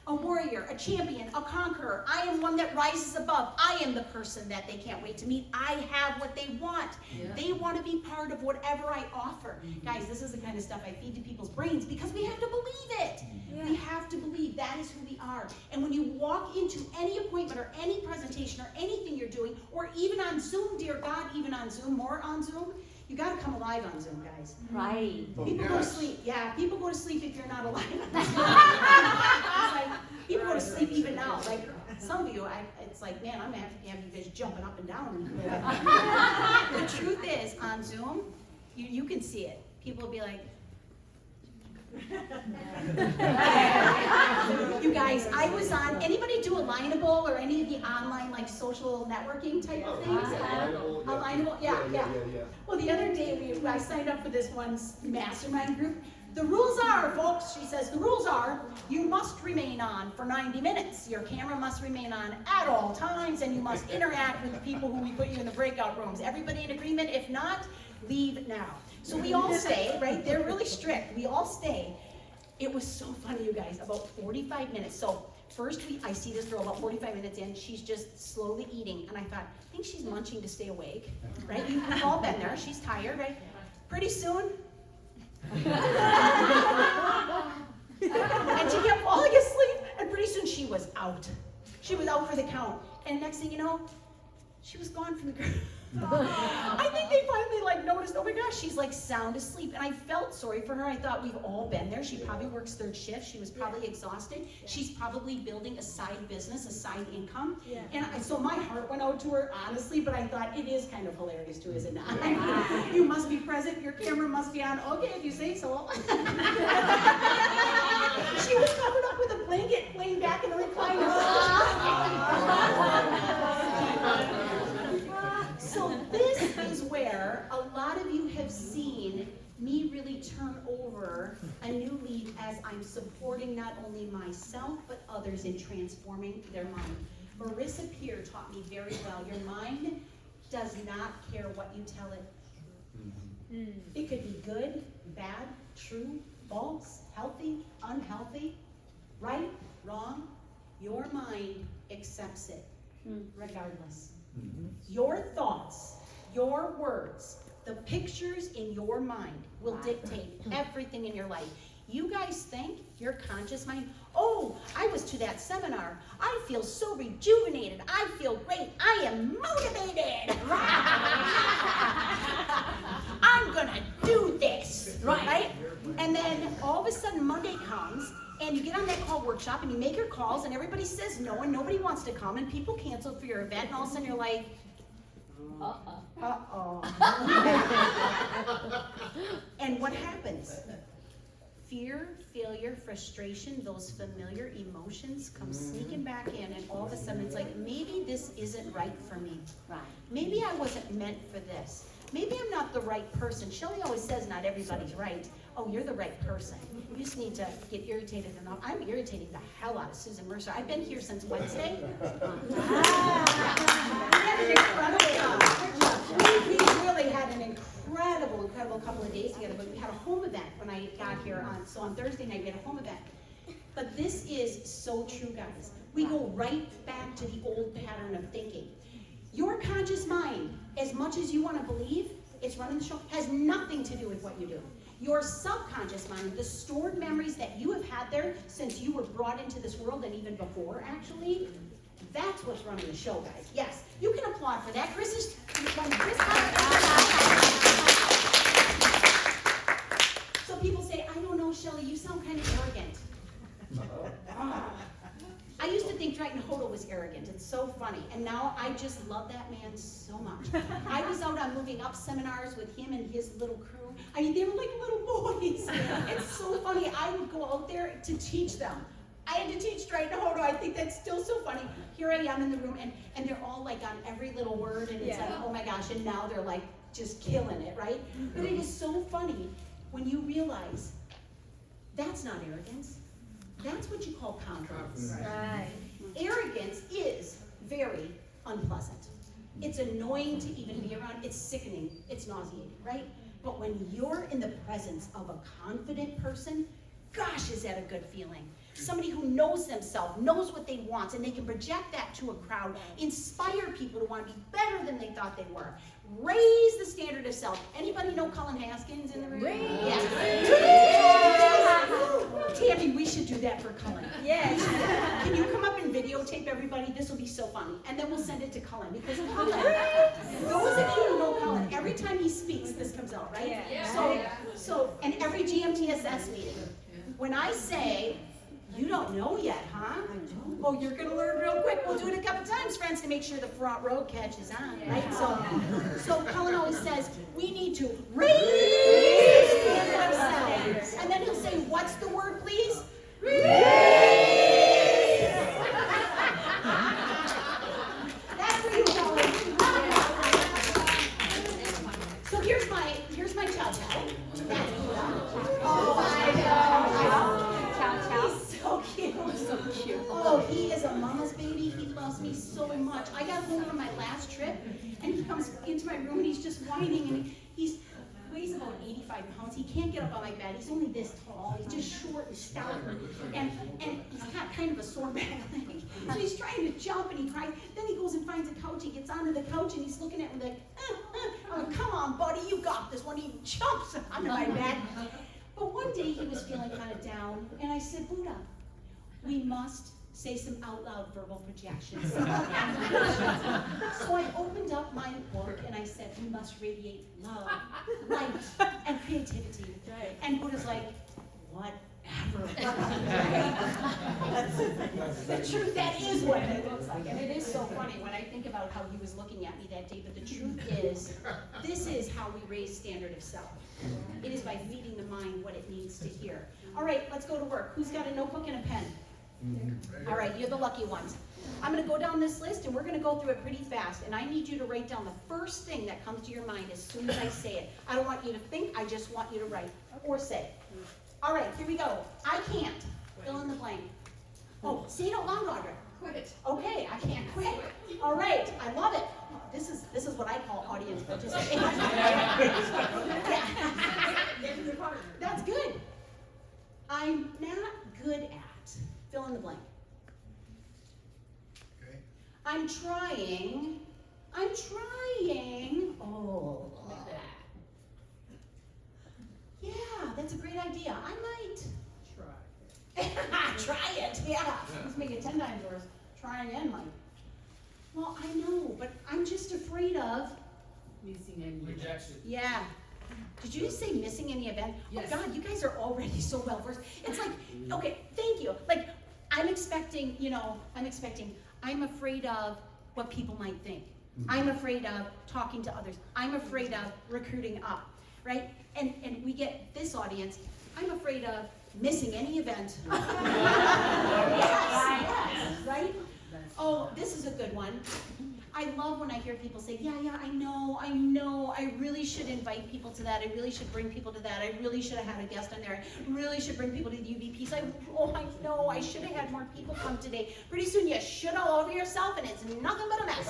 a warrior, a champion, a conqueror. I am one that rises above. I am the person that they can't wait to meet. I have what they want. Yeah. They want to be part of whatever I offer. Guys, this is the kind of stuff I feed to people's brains because we have to believe it. Yeah. We have to believe that is who we are. And when you walk into any appointment or any presentation or anything you're doing, or even on Zoom, dear God, even on Zoom, more on Zoom, You gotta come alive on Zoom, guys. Right. People go to Yes. sleep. Yeah, people go to sleep if you're not alive. It's like, people go to sleep even now. Like some of you, it's like, man, I'm gonna have to have you guys jumping up and down. The truth is, on Zoom, you can see it. People will be like, you guys, I was on, anybody do Alignable or any of the online like social networking type of things? Alignable, yeah. Well, the other day I signed up for this one mastermind group. The rules are, folks, she says, the rules are, you must remain on for 90 minutes. Your camera must remain on at all times, and you must interact with the people who we put you in the breakout rooms. Everybody in agreement? If not, leave now. So we all stay, right? They're really strict. We all stay. It was so funny, you guys, about 45 minutes. So first I see this girl about 45 minutes in, she's just slowly eating, and I thought, I think she's munching to stay awake, right? You've all been there, she's tired, right? Pretty soon, and she kept falling asleep, and pretty soon she was out. She was out for the count, and next thing you know, she was gone from the group. I think they finally like noticed, oh my gosh, she's like sound asleep. And I felt sorry for her. I thought we've all been there. She probably works third shift. She was probably exhausted. She's probably building a side business, a side income. And so my heart went out to her, honestly, but I thought it is kind of hilarious too, is it not? I mean, you must be present, your camera must be on. Okay, if you say so. She was covered up with a blanket laying back in the recliner. So this is where a lot of you have seen me really turn over a new leaf as I'm supporting not only myself, but others in transforming their mind. Marissa Peer taught me very well, your mind does not care what you tell it. It could be good, bad, true, false, healthy, unhealthy, right, wrong. Your mind accepts it, regardless. Your thoughts, your words, the pictures in your mind will dictate everything in your life. You guys think your conscious mind, oh, I was to that seminar. I feel so rejuvenated. I feel great. I am motivated. I'm gonna do this, right? And then all of a sudden Monday comes, and you get on that call workshop, and you make your calls, and everybody says no, and nobody wants to come, and people cancel for your event, and all of a sudden you're like, And what happens? Fear, failure, frustration, those familiar emotions come sneaking back in, and all of a sudden it's like, maybe this isn't right for me. Right. Maybe I wasn't meant for this. Maybe I'm not the right person. Shelley always says not everybody's right. Oh, you're the right person. You just need to get irritated enough. I'm irritating the hell out of Susan Mercer. I've been here since Wednesday. We really had an incredible couple of days together, but we had a home event when I got here on Thursday night we had a home event. But this is so true, guys. We go right back to the old pattern of thinking. Your conscious mind, as much as you want to believe it's running the show, has nothing to do with what you do. Your subconscious mind, the stored memories that you have had there since you were brought into this world, and even before, actually, that's what's running the show, guys. Yes, you can applaud for that. Chris is So people say, I don't know, Shelley, you sound kind of arrogant. I used to think Triton Hodo was arrogant. It's so funny. And now I just love that man so much. I was out on Moving Up seminars with him and his little crew. I mean, they were like little boys. It's so funny. I would go out there to teach them. I had to teach Triton Hodo. I think that's still so funny. Here I am in the room, and they're all like on every little word, and it's like, oh my gosh, and now they're like just killing it, right? But it is so funny when you realize that's not arrogance. That's what you call confidence. Right. Arrogance is very unpleasant. It's annoying to even be around. It's sickening. It's nauseating, right? But when you're in the presence of a confident person, gosh, is that a good feeling. Somebody who knows themselves, knows what they want, and they can project that to a crowd, inspire people to want to be better than they thought they were. Raise the standard of self. Anybody know Cullen Haskins in the room? Yes. Tammy, we should do that for Cullen. Yes. Can you come up and videotape everybody? This will be so funny. And then we'll send it to Cullen, because Cullen, those of you who know Cullen, every time he speaks, this comes out, right? Yeah. So, and every GMTSS meeting, when I say, you don't know yet, huh? Oh, you're gonna learn real quick. We'll do it a couple times, friends, to make sure the front row catches on, right? So Cullen always says, we need to raise ourselves. And then he'll say, what's the word, please? Raise. That's where you go. So here's my chow-chow. Oh, I know. He's so cute. So cute. Oh, he is a mama's baby. He loves me so much. I got home from my last trip, and he comes into my room, and he's just whining, and he weighs about 85 pounds. He can't get up on my bed. He's only this tall. He's just short and stout, and he's got kind of a sore back leg. So he's trying to jump, and he tries. Then he goes and finds a couch. He gets onto the couch, and he's looking at me like, I'm like, come on, buddy, you got this one. He jumps onto my bed. But one day he was feeling kind of down, and I said, Buddha, we must say some out loud verbal projections. So I opened up my book and I said, we must radiate love, light, and creativity. And Buddha's like, whatever. The truth, that is what it looks like. And it is so funny when I think about how he was looking at me that day, but the truth is, this is how we raise standard of self. It is by feeding the mind what it needs to hear. All right, let's go to work. Who's got a notebook and a pen? All right, you're the lucky ones. I'm going to go down this list, and we're going to go through it pretty fast. And I need you to write down the first thing that comes to your mind as soon as I say it. I don't want you to think, I just want you to write or say. All right, here we go. I can't. Fill in the blank. Oh, say it out loud, Audra. Quit. Okay, I can't quit. All right, I love it. This is what I call audience participation. That's good. I'm not good at. Fill in the blank. Okay. I'm trying. Oh, like that. Yeah, that's a great idea. I might. Try it. Yeah. Let's make it 10 times worse. Trying and might. Well, I know, but I'm just afraid of Rejection. Yeah. Did you just say missing any event? Yes. Oh God, you guys are already so well versed. It's like, okay, thank you. Like, I'm afraid of what people might think. I'm afraid of talking to others. I'm afraid of recruiting up, right? And we get this audience, I'm afraid of missing any event. Yes, right? Oh, this is a good one. I love when I hear people say, yeah, I know, I really should invite people to that, I really should bring people to that, I really should have had a guest on there, I really should bring people to the UVPs, I know, I should have had more people come today. Pretty soon you shit all over yourself and it's nothing but a mess.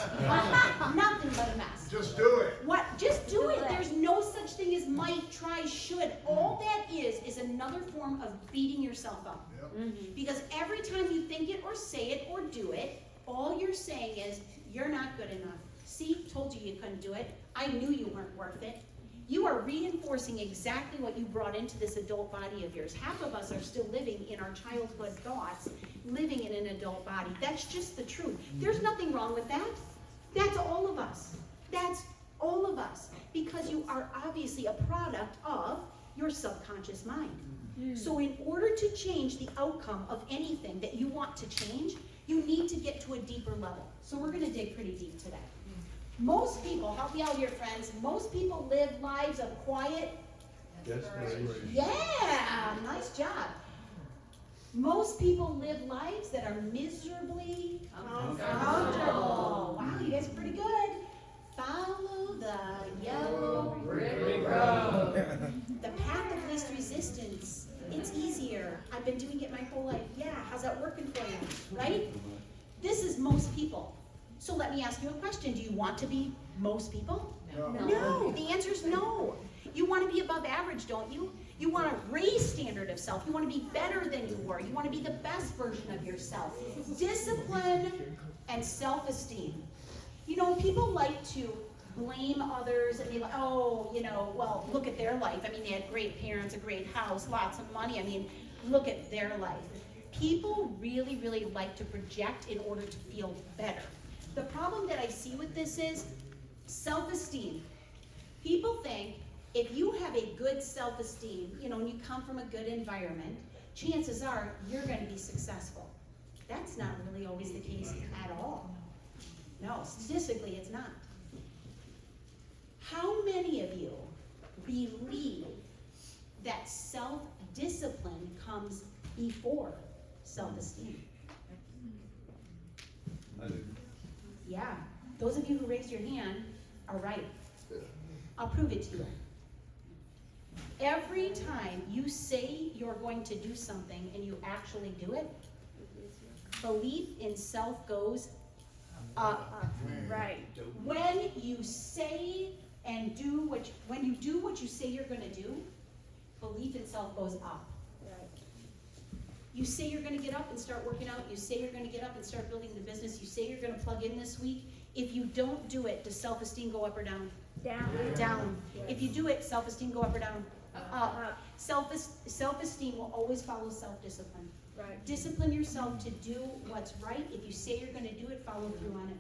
Nothing but a mess. Just do it. What? Just do it. There's no such thing as might, try, should. All that is another form of beating yourself up. Yep. Because every time you think it or say it or do it, all you're saying is, you're not good enough. See, told you couldn't do it. I knew you weren't worth it. You are reinforcing exactly what you brought into this adult body of yours. Half of us are still living in our childhood thoughts, living in an adult body. That's just the truth. There's nothing wrong with that. That's all of us. That's all of us. Because you are obviously a product of your subconscious mind. So in order to change the outcome of anything that you want to change, you need to get to a deeper level. So we're going to dig pretty deep today. Most people, help me out here, friends, most people live lives of quiet. Yeah, nice job. Most people live lives that are miserably comfortable. Wow, you guys are pretty good. Follow the yellow brick road. The path of least resistance. It's easier. I've been doing it my whole life. Yeah, how's that working for you? Right? This is most people. So let me ask you a question. Do you want to be most people? No. The answer is no. You want to be above average, don't you? You want to raise standard of self. You want to be better than you were. You want to be the best version of yourself. Discipline and self-esteem. You know, people like to blame others and be like, oh, well, look at their life. I mean, they had great parents, a great house, lots of money. I mean, look at their life. People really, really like to project in order to feel better. The problem that I see with this is self-esteem. People think if you have a good self-esteem, you know, and you come from a good environment, chances are you're going to be successful. That's not really always the case at all. No, statistically it's not. How many of you believe that self-discipline comes before self-esteem? I do. Yeah, those of you who raised your hand are right. I'll prove it to you. Every time you say you're going to do something and you actually do it, belief in self goes up. Right. When you say and do when you do what you say you're gonna do, belief in self goes up. You say you're gonna get up and start working out, you say you're gonna get up and start building the business, you say you're gonna plug in this week. If you don't do it, does self-esteem go up or down? Down. Down. If you do it, self-esteem go up or down? Up. Self-esteem will always follow self-discipline. Right. Discipline yourself to do what's right. If you say you're gonna do it, follow through on it.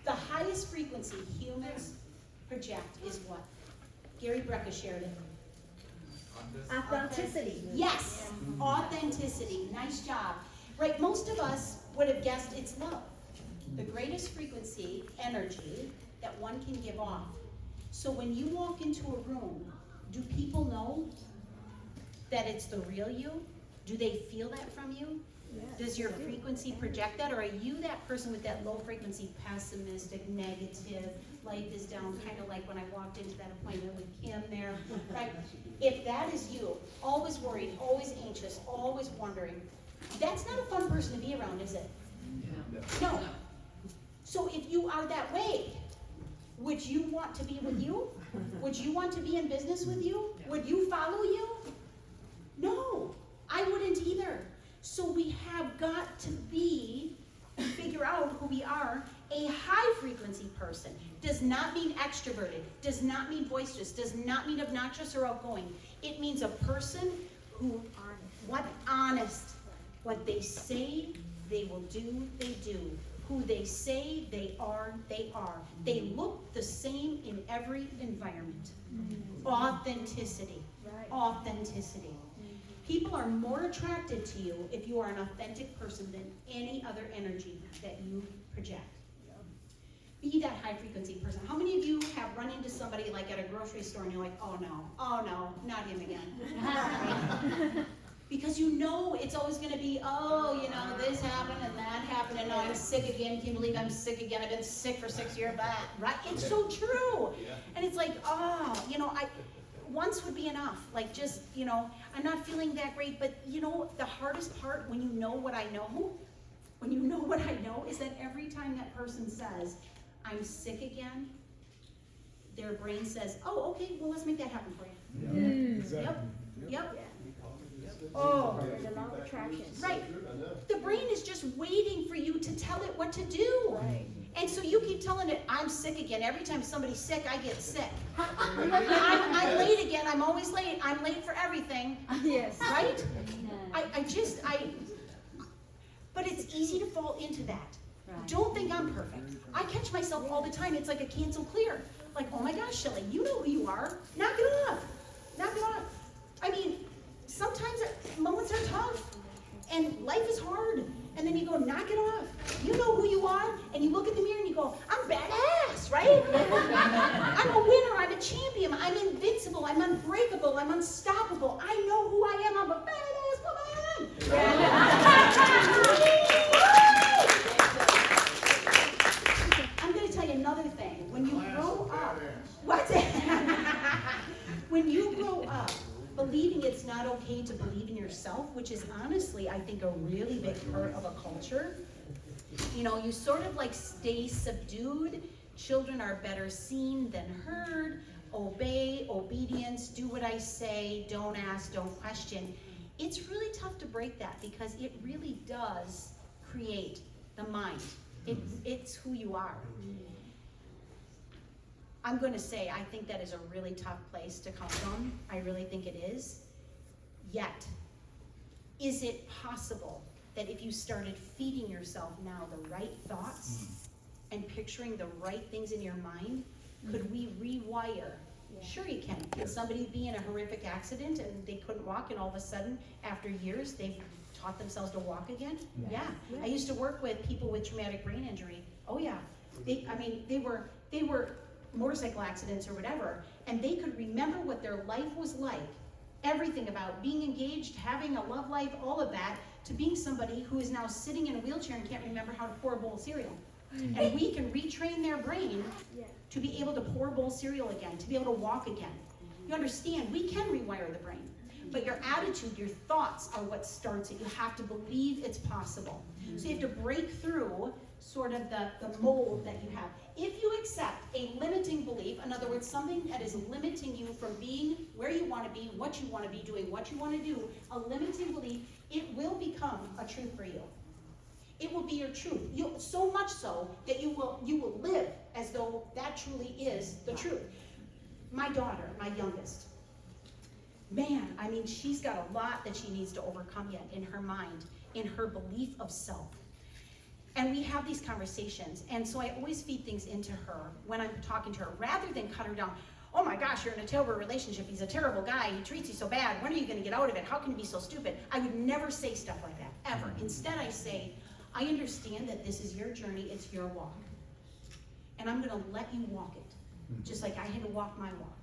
The highest frequency humans project is what? Gary Brecka shared it. Authenticity. Yes, authenticity. Nice job. Right, most of us would have guessed it's love. The greatest frequency, energy, that one can give off. So when you walk into a room, do people know that it's the real you? Do they feel that from you? Yes. Does your frequency project that, or are you that person with that low frequency, pessimistic, negative, life is down, kind of like when I walked into that appointment with Kim there, right? If that is you, always worried, always anxious, always wondering, that's not a fun person to be around, is it? No. So if you are that way, would you want to be with you? Would you want to be in business with you? Would you follow you? No, I wouldn't either. So we have got to figure out who we are. A high frequency person does not mean extroverted, does not mean boisterous, does not mean obnoxious or outgoing. It means a person who are honest. What they say, they will do, they do. Who they say they are, they are. They look the same in every environment. Authenticity. Authenticity. People are more attracted to you if you are an authentic person than any other energy that you project. Be that high frequency person. How many of you have run into somebody like at a grocery store and you're like, oh no, not him again? Because you know it's always going to be, oh, you know, this happened and that happened, and now I'm sick again. Can you believe I'm sick again? I've been sick for 6 years back, right? It's so true. And it's like, oh, you know, once would be enough. Like, just, you know, I'm not feeling that great, but you know, the hardest part when you know what I know, is that every time that person says, I'm sick again, their brain says, oh, okay, well, let's make that happen for you. Exactly. Yep. Oh, there's a law of attraction. Right. The brain is just waiting for you to tell it what to do. Right. And so you keep telling it, I'm sick again. Every time somebody's sick, I get sick. I'm late again. I'm always late. I'm late for everything. Yes. Right? But it's easy to fall into that. Don't think I'm perfect. I catch myself all the time. It's like a cancel clear. Like, oh my gosh, Chele, you know who you are. Knock it off. Knock it off. I mean, sometimes moments are tough and life is hard, and then you go, knock it off. You know who you are, and you look in the mirror and you go, I'm badass, right? I'm a winner, I'm a champion, I'm invincible, I'm unbreakable, I'm unstoppable. I know who I am, I'm a badass, come on. I'm going to tell you another thing. When you grow up, when you grow up, believing it's not okay to believe in yourself, which is honestly, I think, a really big part of a culture. You know, you sort of like stay subdued. Children are better seen than heard. Obey, obedience, do what I say, don't ask, don't question. It's really tough to break that because it really does create the mind. It's who you are. I'm going to say I think that is a really tough place to come from. I really think it is. Yet, is it possible that if you started feeding yourself now the right thoughts and picturing the right things in your mind, could we rewire? Sure you can. Can somebody be in a horrific accident and they couldn't walk and all of a sudden, after years, they've taught themselves to walk again? Yeah. I used to work with people with traumatic brain injury. Oh yeah. They were motorcycle accidents or whatever, and they could remember what their life was like, everything about being engaged, having a love life, all of that, to being somebody who is now sitting in a wheelchair and can't remember how to pour a bowl of cereal. And we can retrain their brain to be able to pour a bowl of cereal again, to be able to walk again. You understand, we can rewire the brain. But your attitude, your thoughts are what starts it. You have to believe it's possible. So you have to break through sort of the mold that you have. If you accept a limiting belief, in other words, something that is limiting you from being where you want to be, what you want to be doing, what you want to do, a limiting belief, it will become a truth for you. It will be your truth. So much so that you will live as though that truly is the truth. My daughter, my youngest, man, she's got a lot that she needs to overcome yet in her mind, in her belief of self. And we have these conversations, and so I always feed things into her when I'm talking to her, rather than cut her down. Oh my gosh, you're in a terrible relationship. He's a terrible guy. He treats you so bad. When are you going to get out of it? How can you be so stupid? I would never say stuff like that, ever. Instead, I say, I understand that this is your journey. It's your walk. And I'm going to let you walk it, just like I had to walk my walk.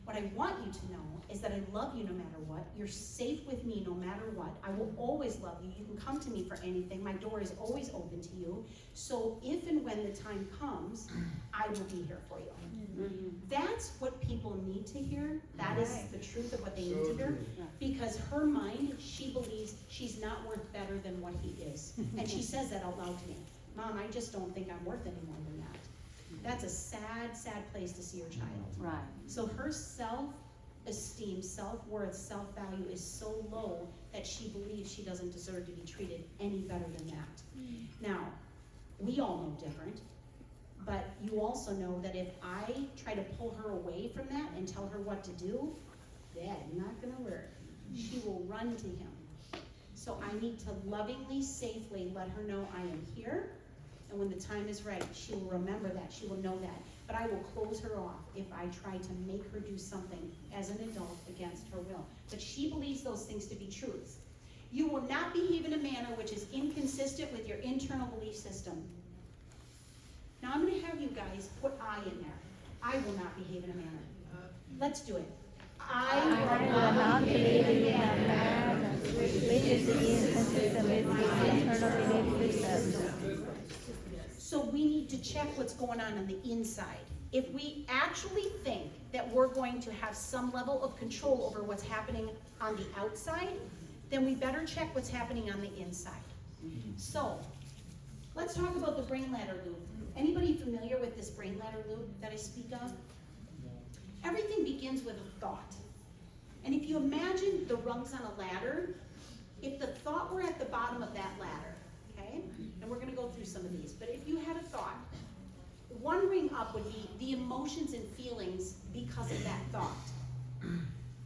What I want you to know is that I love you no matter what. You're safe with me no matter what. I will always love you. You can come to me for anything. My door is always open to you. So if and when the time comes, I will be here for you. That's what people need to hear. That is the truth of what they need to hear. Because her mind, she believes she's not worth better than what he is. And she says that out loud to me. Mom, I just don't think I'm worth any more than that. That's a sad, sad place to see your child. Right. So her self-esteem, self-worth, self-value is so low that she believes she doesn't deserve to be treated any better than that. Now, we all know different, but you also know that if I try to pull her away from that and tell her what to do, that's not going to work. She will run to him. So I need to lovingly, safely let her know I am here. And when the time is right, she will remember that. She will know that. But I will close her off if I try to make her do something as an adult against her will. But she believes those things to be truths. You will not behave in a manner which is inconsistent with your internal belief system. Now I'm going to have you guys put I in there. I will not behave in a manner. Let's do it. I will not behave in a manner which is inconsistent with my internal belief system. So we need to check what's going on the inside. If we actually think that we're going to have some level of control over what's happening on the outside, then we better check what's happening on the inside. So, let's talk about the brain ladder loop. Anybody familiar with this brain ladder loop that I speak of? Everything begins with a thought. And if you imagine the rungs on a ladder, if the thought were at the bottom of that ladder, okay, and we're going to go through some of these, but if you had a thought, one ring up would be the emotions and feelings because of that thought.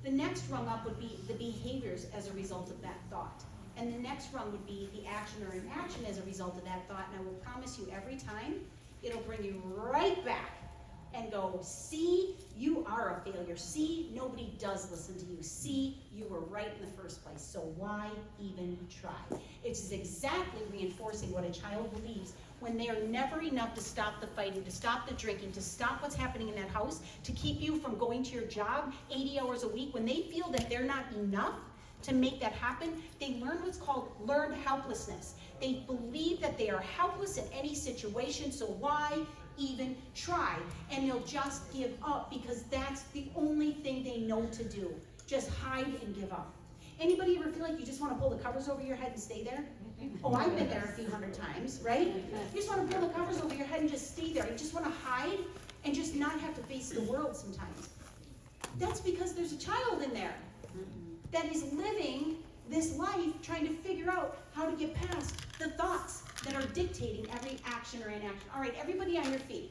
The next rung up would be the behaviors as a result of that thought. And the next rung would be the action or inaction as a result of that thought. And I will promise you every time, it'll bring you right back and go, see, you are a failure. See, nobody does listen to you. See, you were right in the first place. So why even try? It's exactly reinforcing what a child believes when they are never enough to stop the fighting, to stop the drinking, to stop what's happening in that house, to keep you from going to your job 80 hours a week. When they feel that they're not enough to make that happen, they learn what's called learned helplessness. They believe that they are helpless in any situation, so why even try? And they'll just give up because that's the only thing they know to do. Just hide and give up. Anybody ever feel like you just want to pull the covers over your head and stay there? Oh, I've been there a few hundred times, right? You just want to pull the covers over your head and just stay there. You just want to hide and just not have to face the world sometimes. That's because there's a child in there that is living this life trying to figure out how to get past the thoughts that are dictating every action or inaction. All right, everybody on your feet.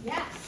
Yes.